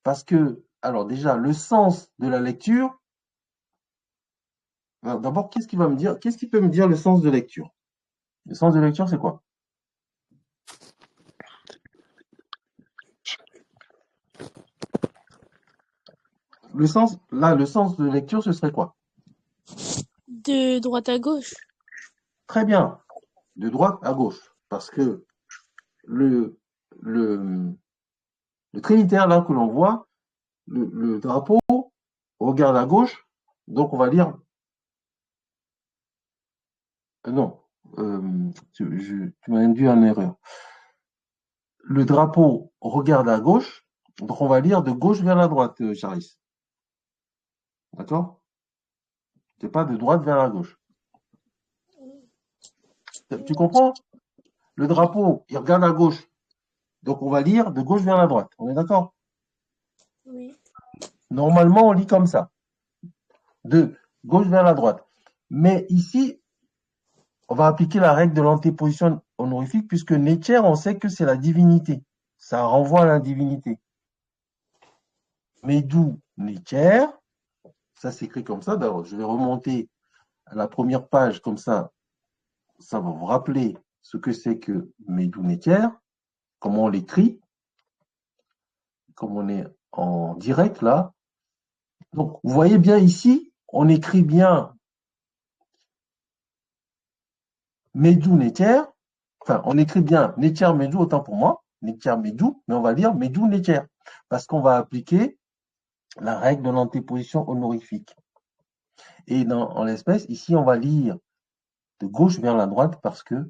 Parce que, alors déjà, le sens de la lecture, Alors, d'abord, qu'est-ce qu'il va me dire? Qu'est-ce qu'il peut me dire le sens de lecture? Le sens de lecture, c'est quoi? Le sens de lecture, ce serait quoi? De droite à gauche. Très bien, de droite à gauche. Parce que le, le, le trinitaire, là, que l'on voit, le drapeau regarde à gauche, donc on va lire, non, tu m'as induit en erreur. Le drapeau regarde à gauche, donc on va lire de gauche vers la droite, Charles. D'accord? C'est pas de droite vers la gauche. Tu comprends? Le drapeau, il regarde à gauche. Donc, on va lire de gauche vers la droite. On est d'accord? Oui. Normalement, on lit comme ça. De gauche vers la droite. Mais ici, on va appliquer la règle de l'antéposition honorifique puisque Nietzsche, on sait que c'est la divinité. Ça renvoie à la divinité. Mais d'où Nietzsche, ça s'écrit comme ça. D'abord, je vais remonter à la première page comme ça. Ça va vous rappeler ce que c'est que Médou Nietzsche, comment on l'écrit, comme on est en direct là. Donc, vous voyez bien ici, on écrit bien Medou Nether. Enfin, on écrit bien Nether Medou, autant pour moi, Nether Medou, mais on va lire Medou Nether, parce qu'on va appliquer la règle de l'antéposition honorifique. Et en l'espèce, ici, on va lire de gauche vers la droite parce que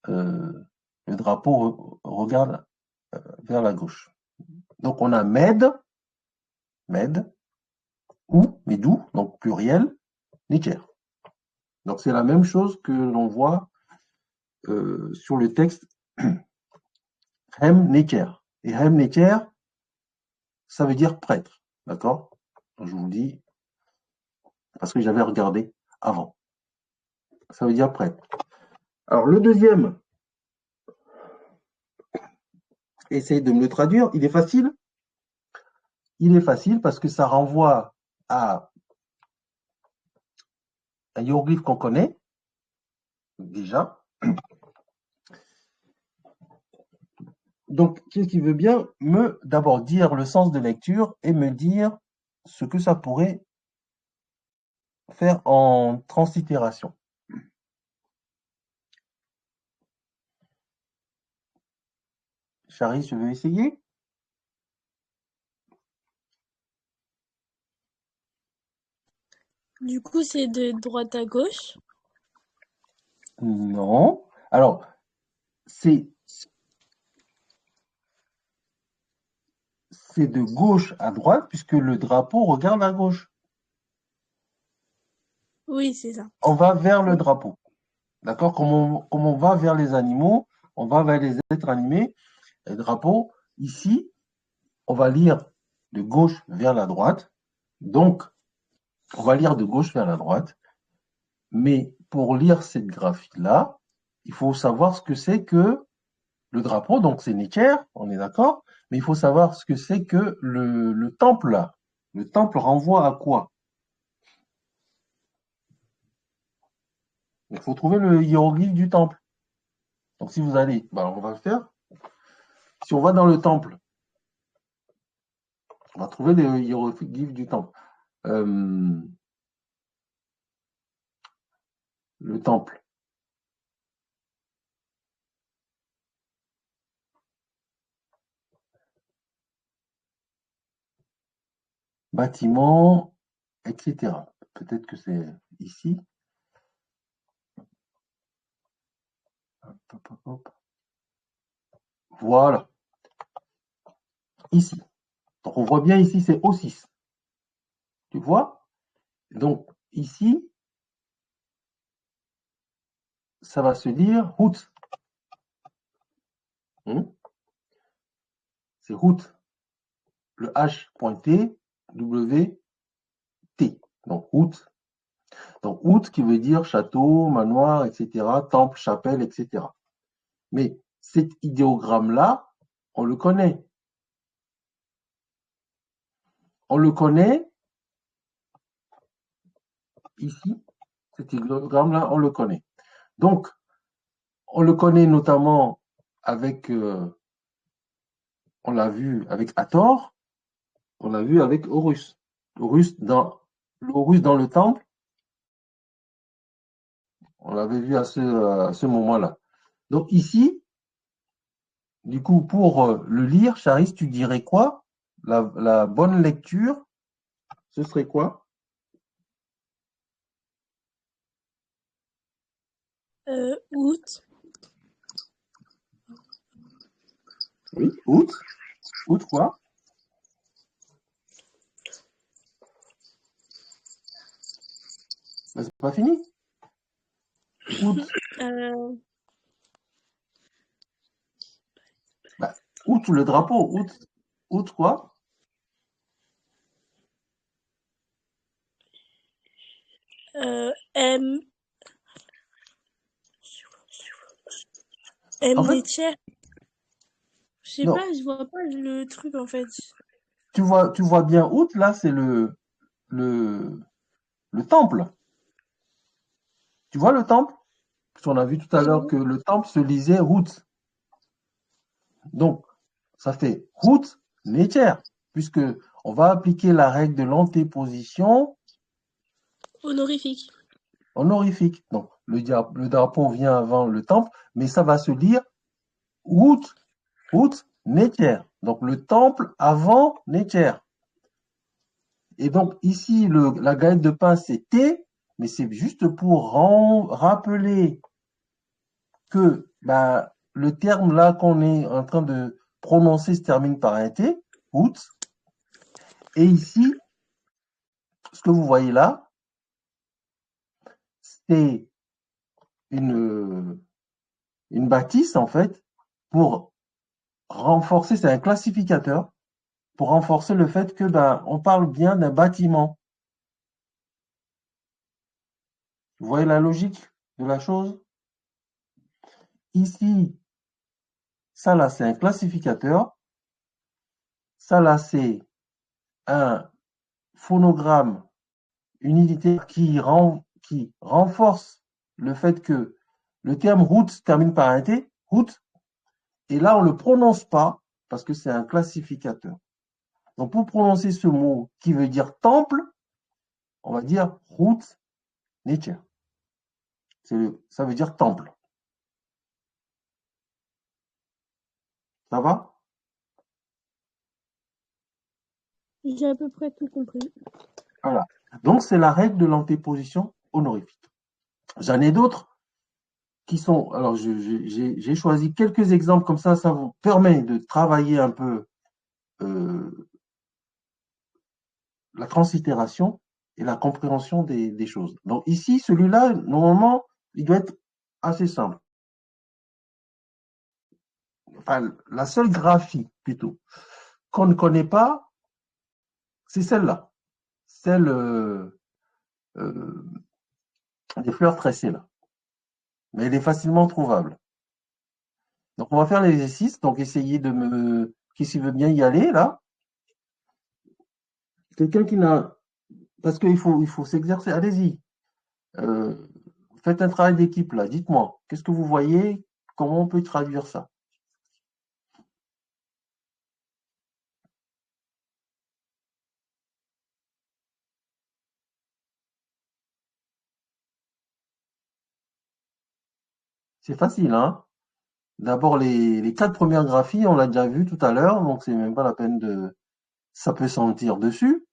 le drapeau regarde vers la gauche. Donc, on a Med, ou Medou, donc pluriel, Nether. Donc, c'est la même chose que l'on voit sur le texte Hem Nether. Et Hem Nether, ça veut dire prêtre. D'accord? Je vous le dis parce que j'avais regardé avant. Ça veut dire prêtre. Alors, le deuxième, essayez de me le traduire. Il est facile. Il est facile parce que ça renvoie à un hiéroglyphe qu'on connaît déjà. Donc, qu'est-ce qui veut bien me d'abord dire le sens de lecture et me dire ce que ça pourrait faire en translittération. Charis, je veux essayer. Du coup, c'est de droite à gauche. Non. Alors, c'est de gauche à droite puisque le drapeau regarde à gauche. Oui, c'est ça. On va vers le drapeau. D'accord? Comme on va vers les animaux, on va vers les êtres animés. Le drapeau, ici, on va lire de gauche vers la droite. Donc, on va lire de gauche vers la droite. Mais pour lire cette graphie-là, il faut savoir ce que c'est que le drapeau. Donc, c'est Nietzsche, on est d'accord? Mais il faut savoir ce que c'est que le temple là. Le temple renvoie à quoi? Il faut trouver le hiéroglyphe du temple. Donc, si vous allez, on va le faire. Si on va dans le temple, on va trouver le hiéroglyphe du temple. Le temple. Bâtiment, etc. Peut-être que c'est ici. Hop, hop, hop. Voilà. Ici. Donc, on voit bien ici, c'est O6. Tu vois? Donc, ici, ça va se dire route. C'est route. Le H pointé, W, T. Donc, route. Donc, route qui veut dire château, manoir, etc., temple, chapelle, etc. Mais cet idéogramme-là, on le connaît. On le connaît ici. Cet idéogramme-là, on le connaît. Donc, on le connaît notamment avec, on l'a vu avec Hathor, on l'a vu avec Horus. L'Horus dans le temple, on l'avait vu à ce moment-là. Donc ici, du coup, pour le lire, Charis, tu dirais quoi? La bonne lecture, ce serait quoi? Août. Oui, août. Août quoi? Ben, c'est pas fini. Août. Euh, Ben, août le drapeau. Août. Août quoi? M. En M. fait, Netcher. Je sais non. pas, je vois pas le truc en fait. Tu vois bien août, là, c'est le, le temple. Tu vois le temple? Parce qu'on a vu tout à l'heure Oui. que le temple se lisait août. Donc, ça fait route laitière, puisque on va appliquer la règle de l'antéposition Honorifique. honorifique. Donc, le drapeau vient avant le temple, mais ça va se lire route, route laitière. Donc, le temple avant laitière. Et donc, ici, la galette de pain, c'est T, mais c'est juste pour rappeler que bah, le terme là qu'on est en train de prononcer se termine par un T, route. Et ici, ce que vous voyez là, c'est une, une bâtisse, en fait, pour renforcer, c'est un classificateur, pour renforcer le fait que ben, on parle bien d'un bâtiment. Vous voyez la logique de la chose? Ici, ça là, c'est un classificateur. Ça là, c'est un phonogramme, une unité qui renforce le fait que le terme route termine par un T, route, et là, on ne le prononce pas parce que c'est un classificateur. Donc, pour prononcer ce mot qui veut dire temple, on va dire route nature. Ça veut dire temple. Ça va? J'ai à peu près tout compris. Voilà. Donc, c'est la règle de l'antéposition honorifique. J'en ai d'autres qui sont. Alors, j'ai choisi quelques exemples comme ça vous permet de travailler un peu la translittération et la compréhension des choses. Donc, ici, celui-là, normalement, il doit être assez simple. Enfin, la seule graphie, plutôt, qu'on ne connaît pas, c'est celle-là. Celle des fleurs tressées, là. Mais elle est facilement trouvable. Donc, on va faire l'exercice. Donc, essayez de me. Qui s'y veut bien y aller, là? Quelqu'un qui n'a. Parce qu'il faut s'exercer. Allez-y. Euh, Faites un travail d'équipe, là. Dites-moi. Qu'est-ce que vous voyez? Comment on peut traduire ça? C'est facile, hein? D'abord, les 4 premières graphies, on l'a déjà vu tout à l'heure, donc c'est même pas la peine de. Ça peut sentir dessus.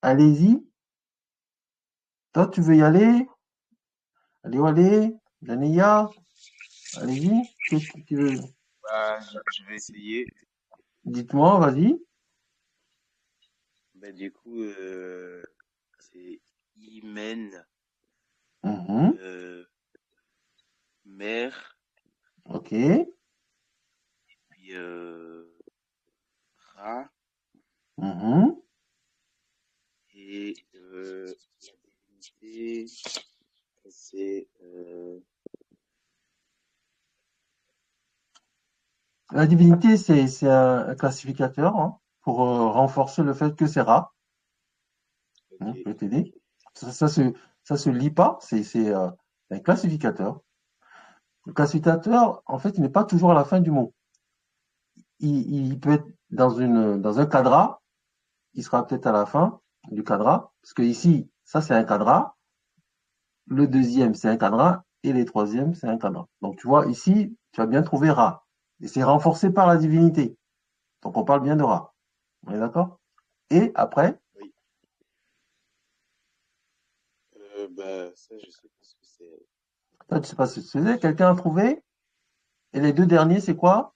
Allez-y. Toi, tu veux y aller? Allez, Daniya, allez-y. Qu'est-ce que tu veux? Bah, je vais essayer. Dites-moi, vas-y. Bah, du coup, c'est Imen, Mhm. euh, Mer, Ok. puis Ra, Mhm. et la divinité, c'est La divinité, c'est un classificateur hein, pour renforcer le fait que c'est rare. Ok. Je vais t'aider. Ça se lit pas, c'est un classificateur. Le classificateur, en fait, il n'est pas toujours à la fin du mot. Il peut être dans un cadre, il sera peut-être à la fin du cadre, parce que ici, ça c'est un cadre, le deuxième c'est un cadre, et les troisièmes c'est un cadre. Donc tu vois, ici, tu as bien trouvé Ra. Et c'est renforcé par la divinité. Donc on parle bien de Ra. On est d'accord? Et après, Oui. Ça, je sais pas ce que c'est. toi, tu sais pas ce que c'est, quelqu'un a trouvé? Et les deux derniers, c'est quoi?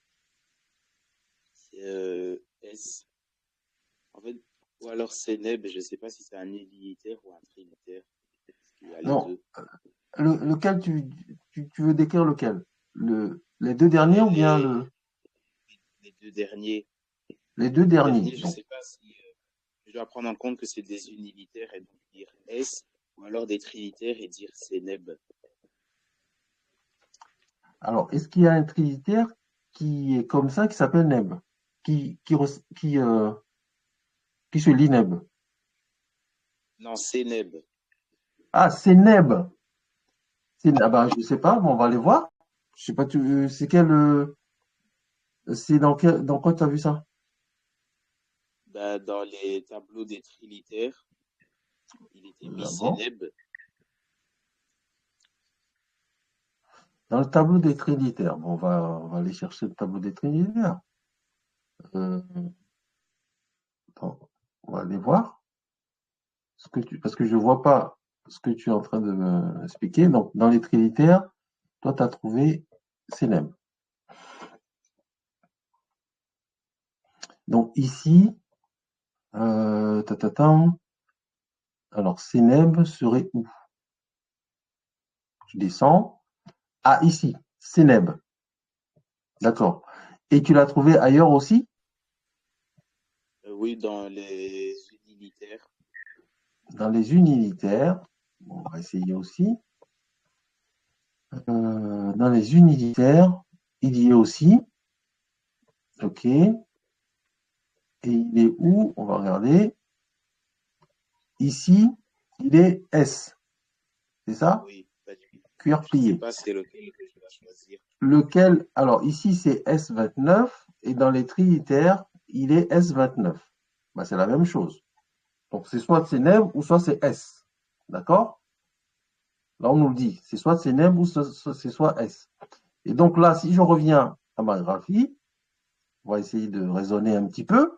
C'est S. En fait, ou alors Sénèbe, je sais pas si c'est un unitaire ou un trinitaire. Parce qu'il y a les Non. deux. Lequel tu veux décrire lequel? Les deux derniers ou bien Les, les deux derniers. les deux Les deux derniers? derniers, je Donc, sais pas si je dois prendre en compte que c'est des unitaires et donc dire S, ou alors des trinitaires et dire Sénèbe. alors, est-ce qu'il y a un trinitaire qui est comme ça, qui s'appelle Neb, qui se lit Neb? Non, Sénèbe. Ah, c'est Neb. Ah bah, je sais pas, mais on va aller voir. Je sais pas, c'est c'est dans quoi tu as vu ça? Dans les tableaux des trinitaires, il était mis D'abord, Sénèbe. dans le tableau des trinitaires. Bon, on va aller chercher le tableau des trinitaires. Euh, attends, on va aller voir parce que je vois pas ce que tu es en train de m'expliquer. Donc, dans les trinitaires, toi, tu as trouvé Sénèbe. Donc, ici, tatatam, alors Sénèbe serait où? Tu descends. Ah, ici, Sénèbe. D'accord. Et tu l'as trouvé ailleurs aussi? Oui, dans les unitaires. Dans les unitaires. Bon, on va essayer aussi. Dans les unitaires, il y est aussi. OK. Et il est où? On va regarder. Ici, il est S. C'est ça? Oui, Cuir je sais plié. pas c'est lequel que je dois choisir. Lequel? Alors, ici, c'est S29. Et dans les trinitaires, il est S29. Ben, c'est la même chose. Donc, c'est soit c'est Neb ou soit c'est S. D'accord? Là, on nous le dit. C'est soit c'est Neb ou c'est soit S. Et donc là, si je reviens à ma graphie, on va essayer de raisonner un petit peu.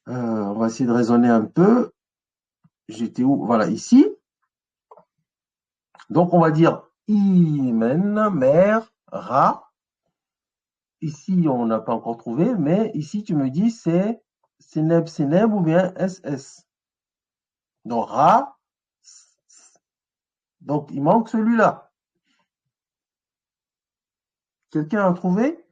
On va essayer de raisonner un peu. J'étais où? Voilà, ici. Donc, on va dire Imen, mère, Ra. Ici, on n'a pas encore trouvé, mais ici, tu me dis c'est Séneb ou bien SS. Donc, Ra. Donc, il manque celui-là. Quelqu'un a trouvé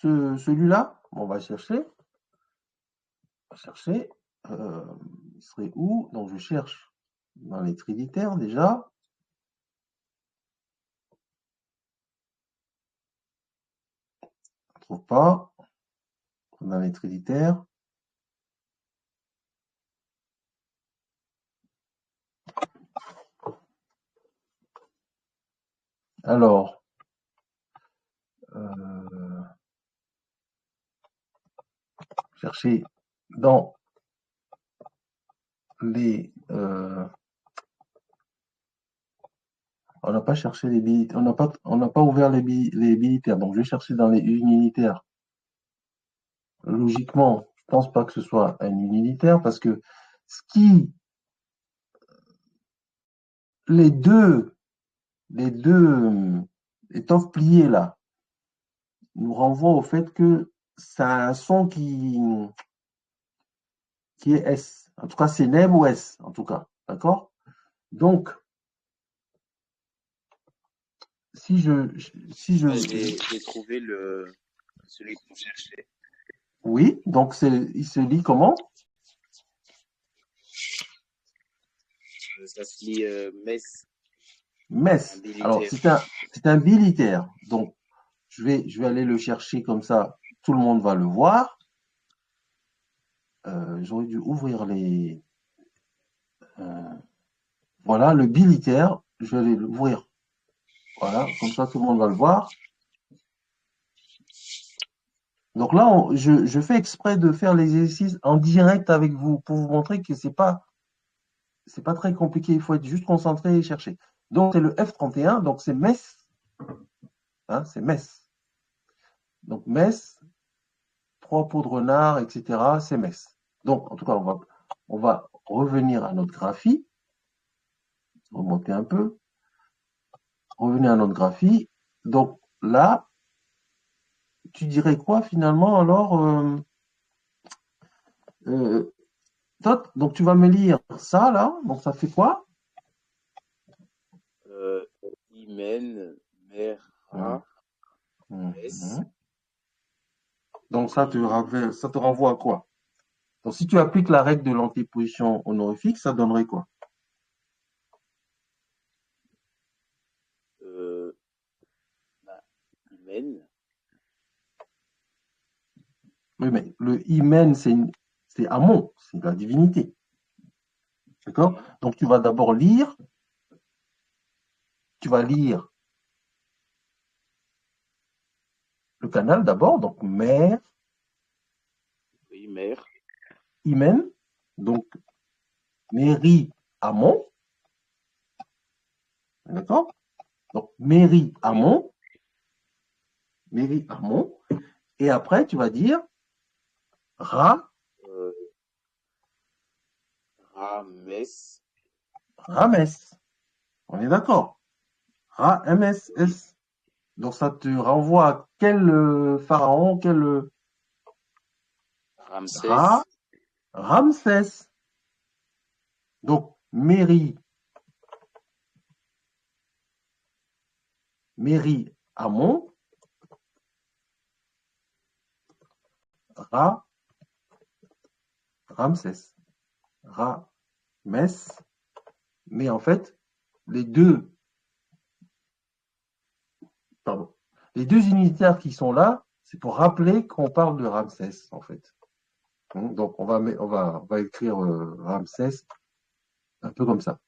celui-là? On va chercher. On va chercher. Il serait où? Donc, je cherche dans les trinitaires déjà. On ne trouve pas. Dans les trinitaires. Alors, chercher dans les... on n'a pas cherché les militaires, on n'a pas ouvert les militaires, donc je vais chercher dans les unitaires. Logiquement, je pense pas que ce soit un unitaire parce que ce qui, les deux étoffes pliées là, nous renvoient au fait que ça a un son qui est S. En tout cas, c'est NEM ou S, en tout cas. D'accord? Donc, si je, si je, J'ai trouvé celui qu'on cherchait. oui, donc il se lit comment? Ça se lit Metz, un Mess. Alors, militaire. c'est un bilitaire. Donc, je vais aller le chercher comme ça tout le monde va le voir. J'aurais dû ouvrir voilà, le bilitaire, je vais l'ouvrir. Voilà, comme ça tout le monde va le voir. Donc là, je fais exprès de faire l'exercice en direct avec vous pour vous montrer que c'est pas très compliqué. Il faut être juste concentré et chercher. Donc c'est le F31, donc c'est Metz, hein, c'est Metz. Donc Metz, 3 pots de renard, etc. C'est Metz. Donc en tout cas, on va revenir à notre graphie, remonter un peu, revenir à notre graphie. Donc là, tu dirais quoi finalement alors donc tu vas me lire ça là, donc ça fait quoi? Imen, Mera, Mes. Mhm. Donc ça te renvoie à quoi? Donc si tu appliques la règle de l'antéposition honorifique, ça donnerait quoi? Bah, Imen. Oui, mais le hymen, c'est Amon, c'est la divinité. D'accord? Oui, Donc tu vas d'abord lire, tu vas lire le canal d'abord, donc mère, oui, Mère. hymen, donc Méri, Amon, d'accord? Donc Méri, Oui, Amon, Méri, Amon, et après tu vas dire Ra, euh, Rames. Ramès. On est d'accord? Ra, MS, Oui, S. Donc ça te renvoie à quel pharaon, quel Ra, Ramsès. Ramsès. Donc Méri, Méri, Amon, Ra, Ramsès, Ra, Mess. Mais en fait, les deux, pardon, les deux unitaires qui sont là, c'est pour rappeler qu'on parle de Ramsès, en fait. Donc, on va écrire Ramsès un peu comme ça.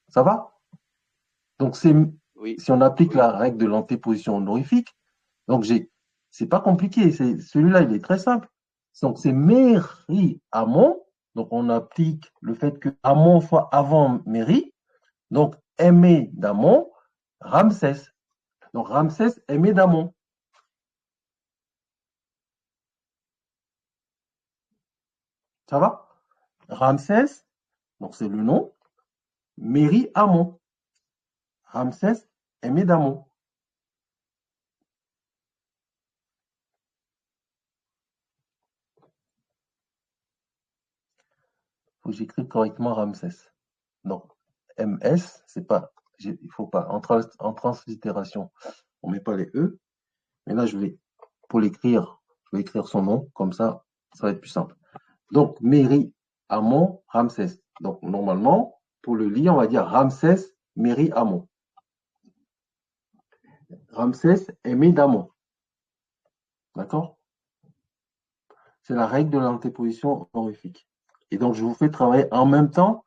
Ça va? Donc, Oui, si on applique oui. la règle de l'antéposition honorifique, donc c'est pas compliqué. Celui-là, il est très simple. Donc, c'est Méri Amon. Donc, on applique le fait que Amon soit avant Méri. Donc, aimé d'Amon, Ramsès. Donc, Ramsès, aimé d'Amon. Ça va? Ramsès, donc c'est le nom. Méri Amon. Ramsès, aimé d'Amon. Il faut que j'écrive correctement Ramsès. Donc, MS, c'est pas, il faut pas, en translittération, on met pas les E. Mais là, pour l'écrire, je vais écrire son nom, comme ça va être plus simple. Donc, Méri Amon, Ramsès. Donc, normalement, pour le lire, on va dire Ramsès, Méri Amon. Ramsès, aimé d'Amon. D'accord? C'est la règle de l'antéposition honorifique. Et donc, je vous fais travailler en même temps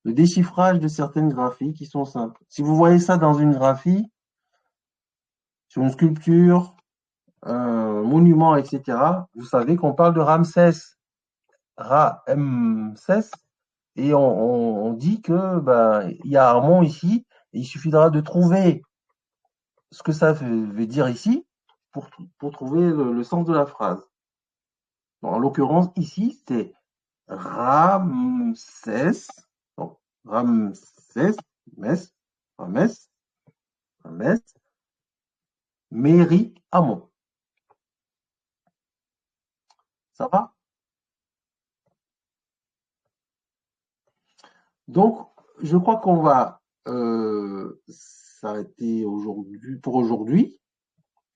le déchiffrage de certaines graphies qui sont simples. Si vous voyez ça dans une graphie, sur une sculpture, un monument, etc., vous savez qu'on parle de Ramsès, Ramsès, et on dit que il y a Amon ici, et il suffira de trouver ce que ça veut dire ici pour trouver le sens de la phrase. Donc, en l'occurrence, ici, c'est Ramsès, donc Ramsès, Mess, Ramès, Ramès, Méri, Amon. Ça va? Donc, je crois qu'on va s'arrêter pour aujourd'hui,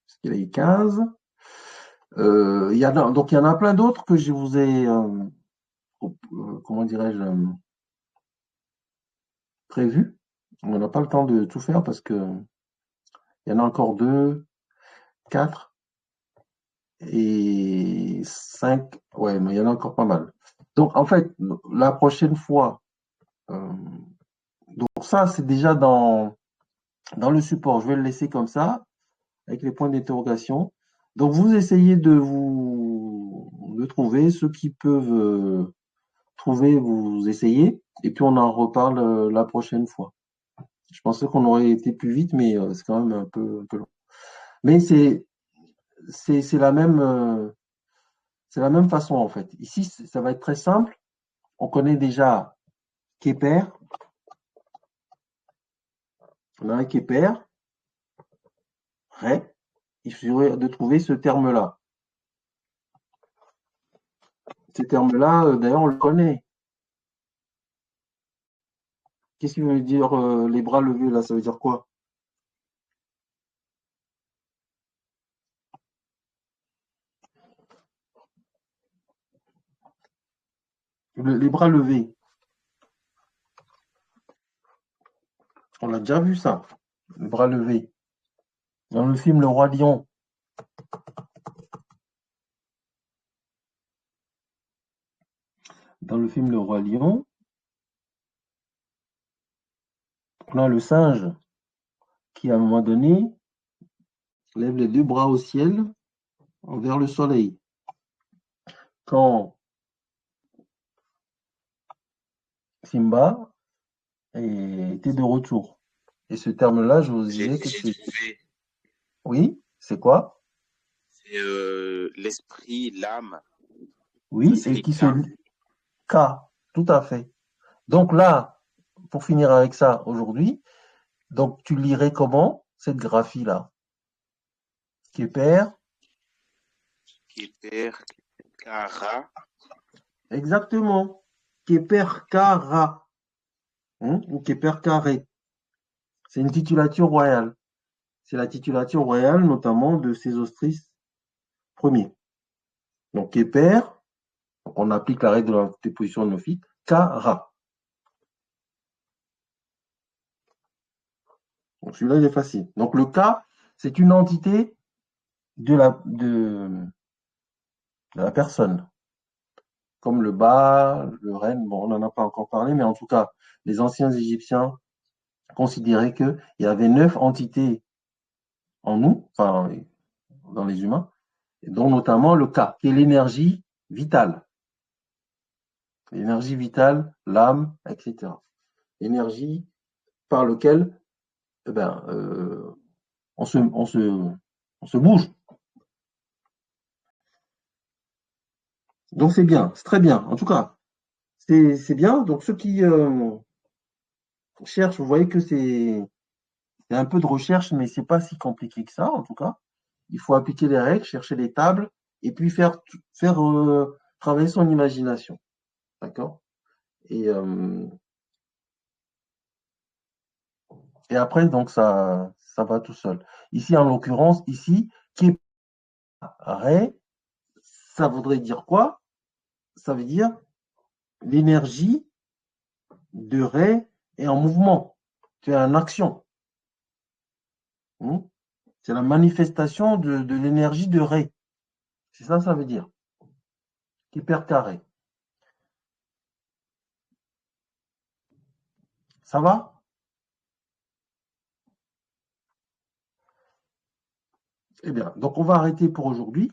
parce qu'il est 15. Donc, il y en a plein d'autres que je vous ai, comment dirais-je, prévus. On n'a pas le temps de tout faire parce que il y en a encore deux. 4 et 5. Ouais, mais il y en a encore pas mal. Donc, en fait, la prochaine fois, donc ça, c'est déjà dans le support. Je vais le laisser comme ça, avec les points d'interrogation. Donc, vous essayez de trouver ceux qui peuvent trouver, vous essayez, et puis on en reparle la prochaine fois. Je pensais qu'on aurait été plus vite, mais c'est quand même un peu long. Mais c'est la même façon en fait. Ici, ça va être très simple. On connaît déjà Kepler. On a un Kepler, Ré. Il suffit de trouver ce terme-là. Ce terme-là, d'ailleurs, on le connaît. Qu'est-ce qu'il veut dire les bras levés là? Ça veut dire quoi? Les bras levés. On a déjà vu ça. Les bras levés. Dans le film Le Roi Lion. Dans le film Le Roi Lion, on a le singe qui, à un moment donné, lève les deux bras au ciel vers le soleil. Quand Simba était de retour. Et ce terme-là, je vous disais que J'ai c'est... trouvé. Oui, c'est quoi? C'est l'esprit, l'âme. Ça Oui, se et lit qui se K. lit K, tout à fait. Donc là, pour finir avec ça aujourd'hui, donc tu lirais comment cette graphie-là? Keper, Keter, Kara. exactement. Keper Kara, ou Keper Carré. C'est une titulature royale. C'est la titulature royale, notamment de Sésostris Ier. Donc Keper, on applique la règle de la déposition néophyte, Kara. Donc celui-là, il est facile. Donc le K, c'est une entité de la personne. Comme le Ba, le Ren, bon, on n'en a pas encore parlé, mais en tout cas, les anciens Égyptiens considéraient qu'il y avait 9 entités en nous, enfin, dans les humains, dont notamment le K, qui est l'énergie vitale. L'énergie vitale, l'âme, etc. Énergie par laquelle eh ben, on se bouge. Donc c'est bien, c'est très bien. En tout cas, c'est bien. Donc ceux qui cherchent, vous voyez que c'est un peu de recherche, mais c'est pas si compliqué que ça, en tout cas. Il faut appliquer les règles, chercher les tables, et puis faire travailler son imagination. D'accord? Et, euh, et après, donc, ça va tout seul. Ici, en l'occurrence, ici, qui est Ré, ça voudrait dire quoi? Ça veut dire l'énergie de Ré est en mouvement. Tu es en action. C'est la manifestation de l'énergie de Ré. C'est ça, ça veut dire. Hypercarré. Ça va? Eh bien, donc on va arrêter pour aujourd'hui,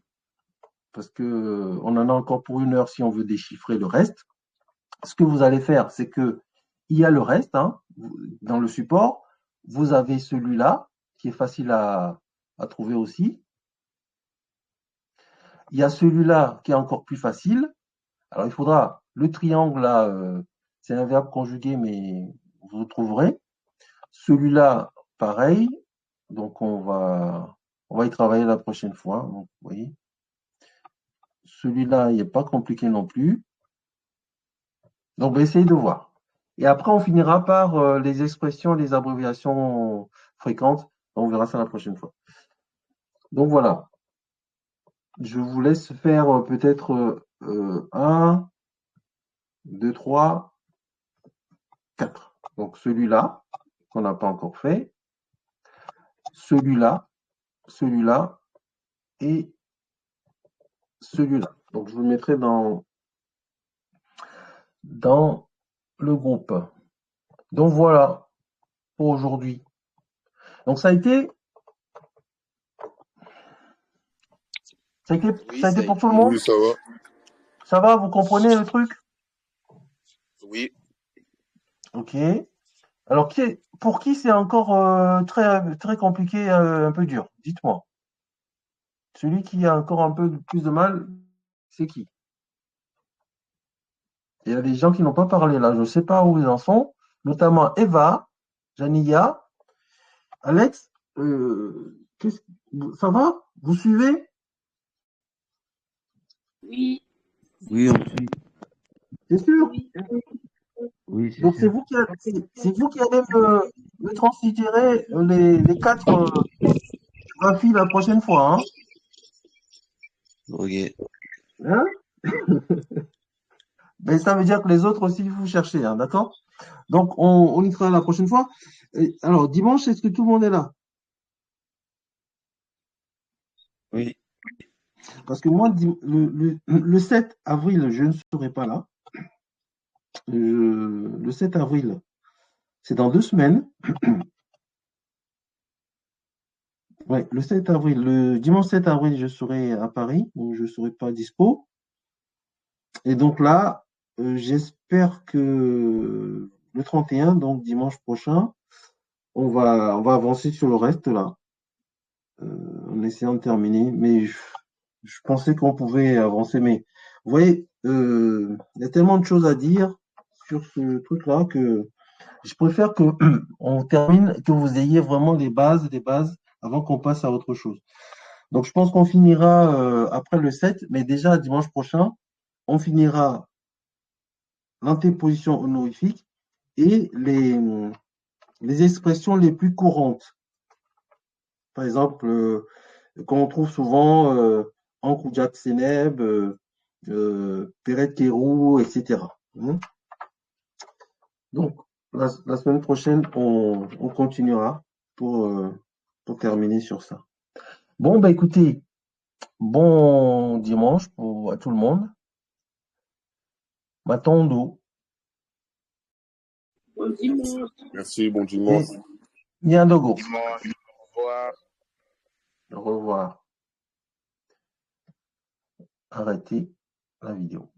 parce que on en a encore pour 1 heure si on veut déchiffrer le reste. Ce que vous allez faire, c'est que il y a le reste, dans le support. Vous avez celui-là, qui est facile à trouver aussi. Il y a celui-là qui est encore plus facile. Alors, il faudra le triangle là, c'est un verbe conjugué, mais vous le trouverez. Celui-là, pareil. Donc, on va y travailler la prochaine fois. Donc, vous voyez. Celui-là, il n'est pas compliqué non plus. Donc, on va essayer de voir. Et après, on finira par les expressions, les abréviations fréquentes. On verra ça la prochaine fois. Donc, voilà. Je vous laisse faire peut-être 1, 2, 3, 4. Donc, celui-là, qu'on n'a pas encore fait. Celui-là, celui-là et celui-là. Donc, je vous le mettrai dans le groupe. Donc, voilà pour aujourd'hui. Donc, ça a été Oui, ça a ça été a pour tout le été. monde? Oui, ça va. Ça va, vous comprenez le truc? Oui. Ok. Alors, pour qui c'est encore très, très compliqué, un peu dur? Dites-moi. Celui qui a encore un peu plus de mal, c'est qui? Il y a des gens qui n'ont pas parlé là, je ne sais pas où ils en sont, notamment Eva, Jania, Alex. Ça va? Vous suivez? Oui, Oui, on suit. C'est sûr? oui. Oui, c'est Donc sûr. c'est vous qui allez me transférer les quatre graphies la prochaine fois, hein? Ok. Hein? Mais ça veut dire que les autres aussi, vous cherchez, hein, d'accord? Donc on y sera la prochaine fois. Alors dimanche, est-ce que tout le monde est là? Oui. Parce que moi, le 7 avril, je ne serai pas là. Le 7 avril, c'est dans 2 semaines. Ouais, le 7 avril, le dimanche 7 avril, je serai à Paris, donc je ne serai pas dispo. Et donc là, j'espère que le 31, donc dimanche prochain, on va avancer sur le reste là, en essayant de terminer. Mais je pensais qu'on pouvait avancer, mais vous voyez, il y a tellement de choses à dire sur ce truc-là que je préfère que on termine, que vous ayez vraiment des bases avant qu'on passe à autre chose. Donc je pense qu'on finira après le 7, mais déjà dimanche prochain, on finira l'antéposition honorifique et les expressions les plus courantes. Par exemple, qu'on trouve souvent en Kujak Seneb, Peret Kerou, etc. Donc, la semaine prochaine, on continuera pour terminer sur ça. Bon, bah écoutez, bon dimanche à tout le monde. Matondo. Bon dimanche. Merci, bon Et dimanche. Nyandogo. Dimanche. Au revoir. Au revoir. Arrêtez la vidéo.